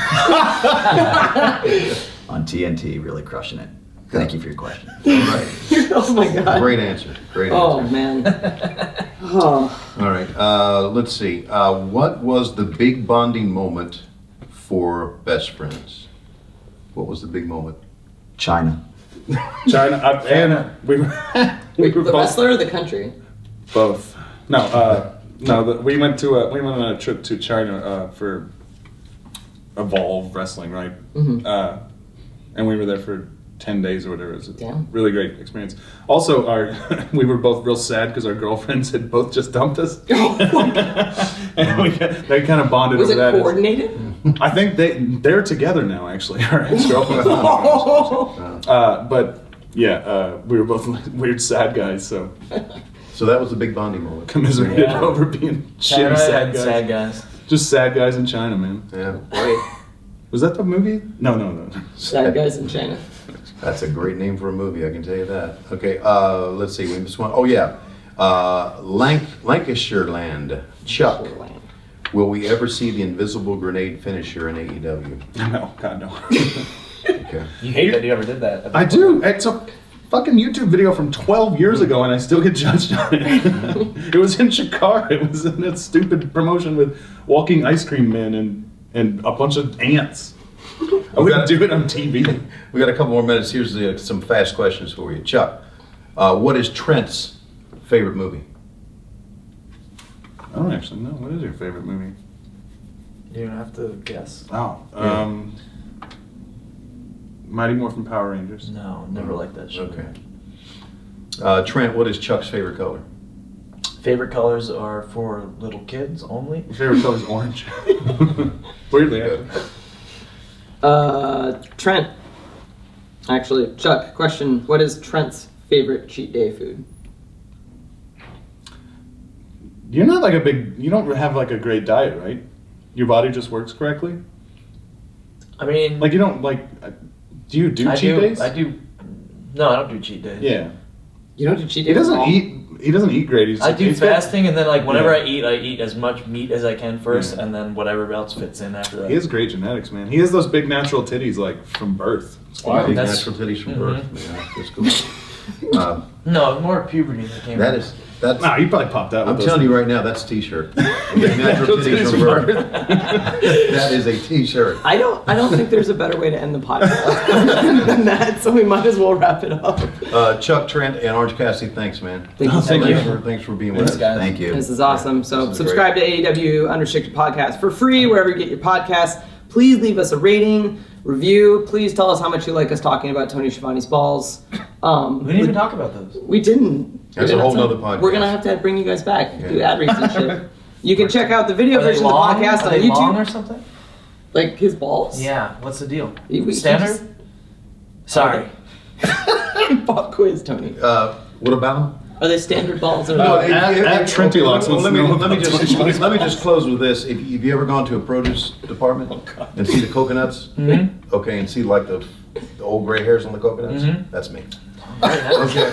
[SPEAKER 7] on TNT, really crushing it. Thank you for your question.
[SPEAKER 2] All right.
[SPEAKER 1] Oh my God.
[SPEAKER 2] Great answer. Great
[SPEAKER 1] Oh
[SPEAKER 2] answer.
[SPEAKER 1] man. Oh.
[SPEAKER 2] All right. Let's see. What was the big bonding moment for best friends? What was the big moment?
[SPEAKER 7] China.
[SPEAKER 5] China, and we were, we
[SPEAKER 1] Wait,
[SPEAKER 5] were
[SPEAKER 1] the
[SPEAKER 5] both,
[SPEAKER 1] wrestler or the country?
[SPEAKER 5] both. We went on a trip to China for Evolve Wrestling, right?
[SPEAKER 1] Mm-hmm.
[SPEAKER 5] And we were there for 10 days or whatever. It was a
[SPEAKER 1] Damn.
[SPEAKER 5] really great experience. Also, we were both real sad because our girlfriends had both just dumped us. And they kind of bonded
[SPEAKER 1] Was
[SPEAKER 5] over
[SPEAKER 1] it
[SPEAKER 5] that.
[SPEAKER 1] coordinated?
[SPEAKER 5] I think they're together now, actually. Our ex-girlfriends. But yeah, we were both weird sad guys, so
[SPEAKER 2] So that was the big bonding moment.
[SPEAKER 5] commiserated
[SPEAKER 6] Yeah.
[SPEAKER 5] over being
[SPEAKER 6] China
[SPEAKER 5] shitty sad
[SPEAKER 6] and
[SPEAKER 5] guys.
[SPEAKER 6] sad guys.
[SPEAKER 5] Just sad guys in China, man.
[SPEAKER 2] Yeah.
[SPEAKER 1] Wait,
[SPEAKER 5] Was that the movie? No.
[SPEAKER 1] sad guys in China.
[SPEAKER 2] That's a great name for a movie, I can tell you that. Okay, let's see. We missed one. Oh, yeah. Lancashire Land. Chuck, will we ever see the invisible grenade finisher in AEW?
[SPEAKER 5] No, God, no.
[SPEAKER 2] Okay.
[SPEAKER 6] You hate that you ever did that.
[SPEAKER 5] I do. It's a fucking YouTube video from 12 years ago, and I still get judged on it. It was in Chicago. It was in that stupid promotion with walking ice cream men and a bunch of ants. I wouldn't do it on TV.
[SPEAKER 2] We got a couple more minutes. Here's some fast questions for you. Chuck, what is Trent's favorite movie?
[SPEAKER 5] I don't actually know. What is your favorite movie?
[SPEAKER 6] You don't have to guess.
[SPEAKER 5] Oh, Mighty Morphin Power Rangers.
[SPEAKER 6] No, never liked that shit.
[SPEAKER 2] Okay. Trent, what is Chuck's favorite color?
[SPEAKER 6] Favorite colors are for little kids only.
[SPEAKER 5] My favorite color is orange. Weirdly, actually.
[SPEAKER 1] Trent. Actually, Chuck, question. What is Trent's favorite cheat day food?
[SPEAKER 5] You're not like you don't have like a great diet, right? Your body just works correctly?
[SPEAKER 6] I mean,
[SPEAKER 5] Like you don't do you do cheat days?
[SPEAKER 6] I do. No, I don't do cheat days.
[SPEAKER 5] Yeah.
[SPEAKER 1] You don't do cheat
[SPEAKER 5] He
[SPEAKER 1] days at
[SPEAKER 5] doesn't
[SPEAKER 1] all?
[SPEAKER 5] eat great.
[SPEAKER 6] I do
[SPEAKER 5] he's got-
[SPEAKER 6] fasting, and then like whenever
[SPEAKER 5] Yeah.
[SPEAKER 6] I eat as much meat as I can first,
[SPEAKER 5] Yeah.
[SPEAKER 6] and then whatever else fits in after that.
[SPEAKER 5] He has great genetics, man. He has those big natural titties like from birth.
[SPEAKER 6] Wow.
[SPEAKER 2] Big
[SPEAKER 6] That's-
[SPEAKER 2] natural titties from birth. Yeah, that's cool.
[SPEAKER 6] No, more puberty that came.
[SPEAKER 2] That's.
[SPEAKER 5] Nah, you probably popped out.
[SPEAKER 2] I'm
[SPEAKER 5] with
[SPEAKER 2] telling
[SPEAKER 5] those
[SPEAKER 2] you right now, that's a T-shirt. Big natural titties from birth. That is a T-shirt.
[SPEAKER 1] I don't think there's a better way to end the podcast than that, so we might as well wrap it up.
[SPEAKER 2] Chuck, Trent, and Orange Cassidy, thanks, man.
[SPEAKER 1] Thank you so much.
[SPEAKER 2] Thanks for being with
[SPEAKER 6] Thanks,
[SPEAKER 2] us.
[SPEAKER 6] guys.
[SPEAKER 7] Thank you.
[SPEAKER 1] This is awesome. So
[SPEAKER 2] This is
[SPEAKER 1] subscribe to AEW Unrestricted Podcast for free wherever you get your podcasts. Please leave us a rating, review. Please tell us how much you like us talking about Tony Schiavone's balls.
[SPEAKER 6] We didn't even talk about those.
[SPEAKER 1] We didn't.
[SPEAKER 2] That's
[SPEAKER 1] We
[SPEAKER 2] a whole
[SPEAKER 1] didn't have
[SPEAKER 2] nother
[SPEAKER 1] to-
[SPEAKER 2] podcast.
[SPEAKER 1] We're gonna have to bring you guys back,
[SPEAKER 2] Okay.
[SPEAKER 1] do ad reads and shit. You can check out the video
[SPEAKER 6] Are they
[SPEAKER 1] version of
[SPEAKER 6] long?
[SPEAKER 1] the podcast
[SPEAKER 6] Are
[SPEAKER 1] on
[SPEAKER 6] they long or
[SPEAKER 1] YouTube.
[SPEAKER 6] something?
[SPEAKER 1] Like his balls.
[SPEAKER 6] Yeah. What's the deal?
[SPEAKER 1] He
[SPEAKER 6] Standard?
[SPEAKER 1] just-
[SPEAKER 6] Sorry.
[SPEAKER 1] Pop quiz, Tony.
[SPEAKER 2] What about them?
[SPEAKER 1] Are they standard balls or
[SPEAKER 2] No,
[SPEAKER 5] Add Trenty Locks
[SPEAKER 2] Let
[SPEAKER 5] wants
[SPEAKER 2] me,
[SPEAKER 5] to know
[SPEAKER 2] let me
[SPEAKER 5] about
[SPEAKER 2] just
[SPEAKER 5] Tony
[SPEAKER 2] let me just close with this. If you ever gone to a produce department and see the coconuts, okay, and see like the old gray hairs on the coconuts, that's me. Okay.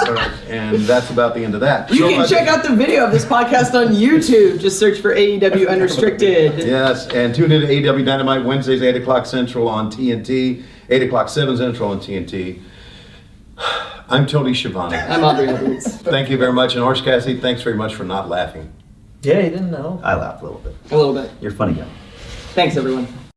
[SPEAKER 2] All right, and that's about the end of that.
[SPEAKER 1] You can check out the video of this podcast on YouTube. Just search for AEW Unrestricted.
[SPEAKER 2] Yes, and tune in to AEW Dynamite Wednesdays, 8 o'clock Central on TNT, 8 o'clock 7 Central on TNT. I'm Tony Schiavone.
[SPEAKER 1] I'm Aubrey Edwards.
[SPEAKER 2] Thank you very much. And Orange Cassidy, thanks very much for not laughing.
[SPEAKER 6] Yeah, you didn't know.
[SPEAKER 7] I laughed a little bit.
[SPEAKER 1] A little bit.
[SPEAKER 7] You're a funny guy.
[SPEAKER 1] Thanks, everyone.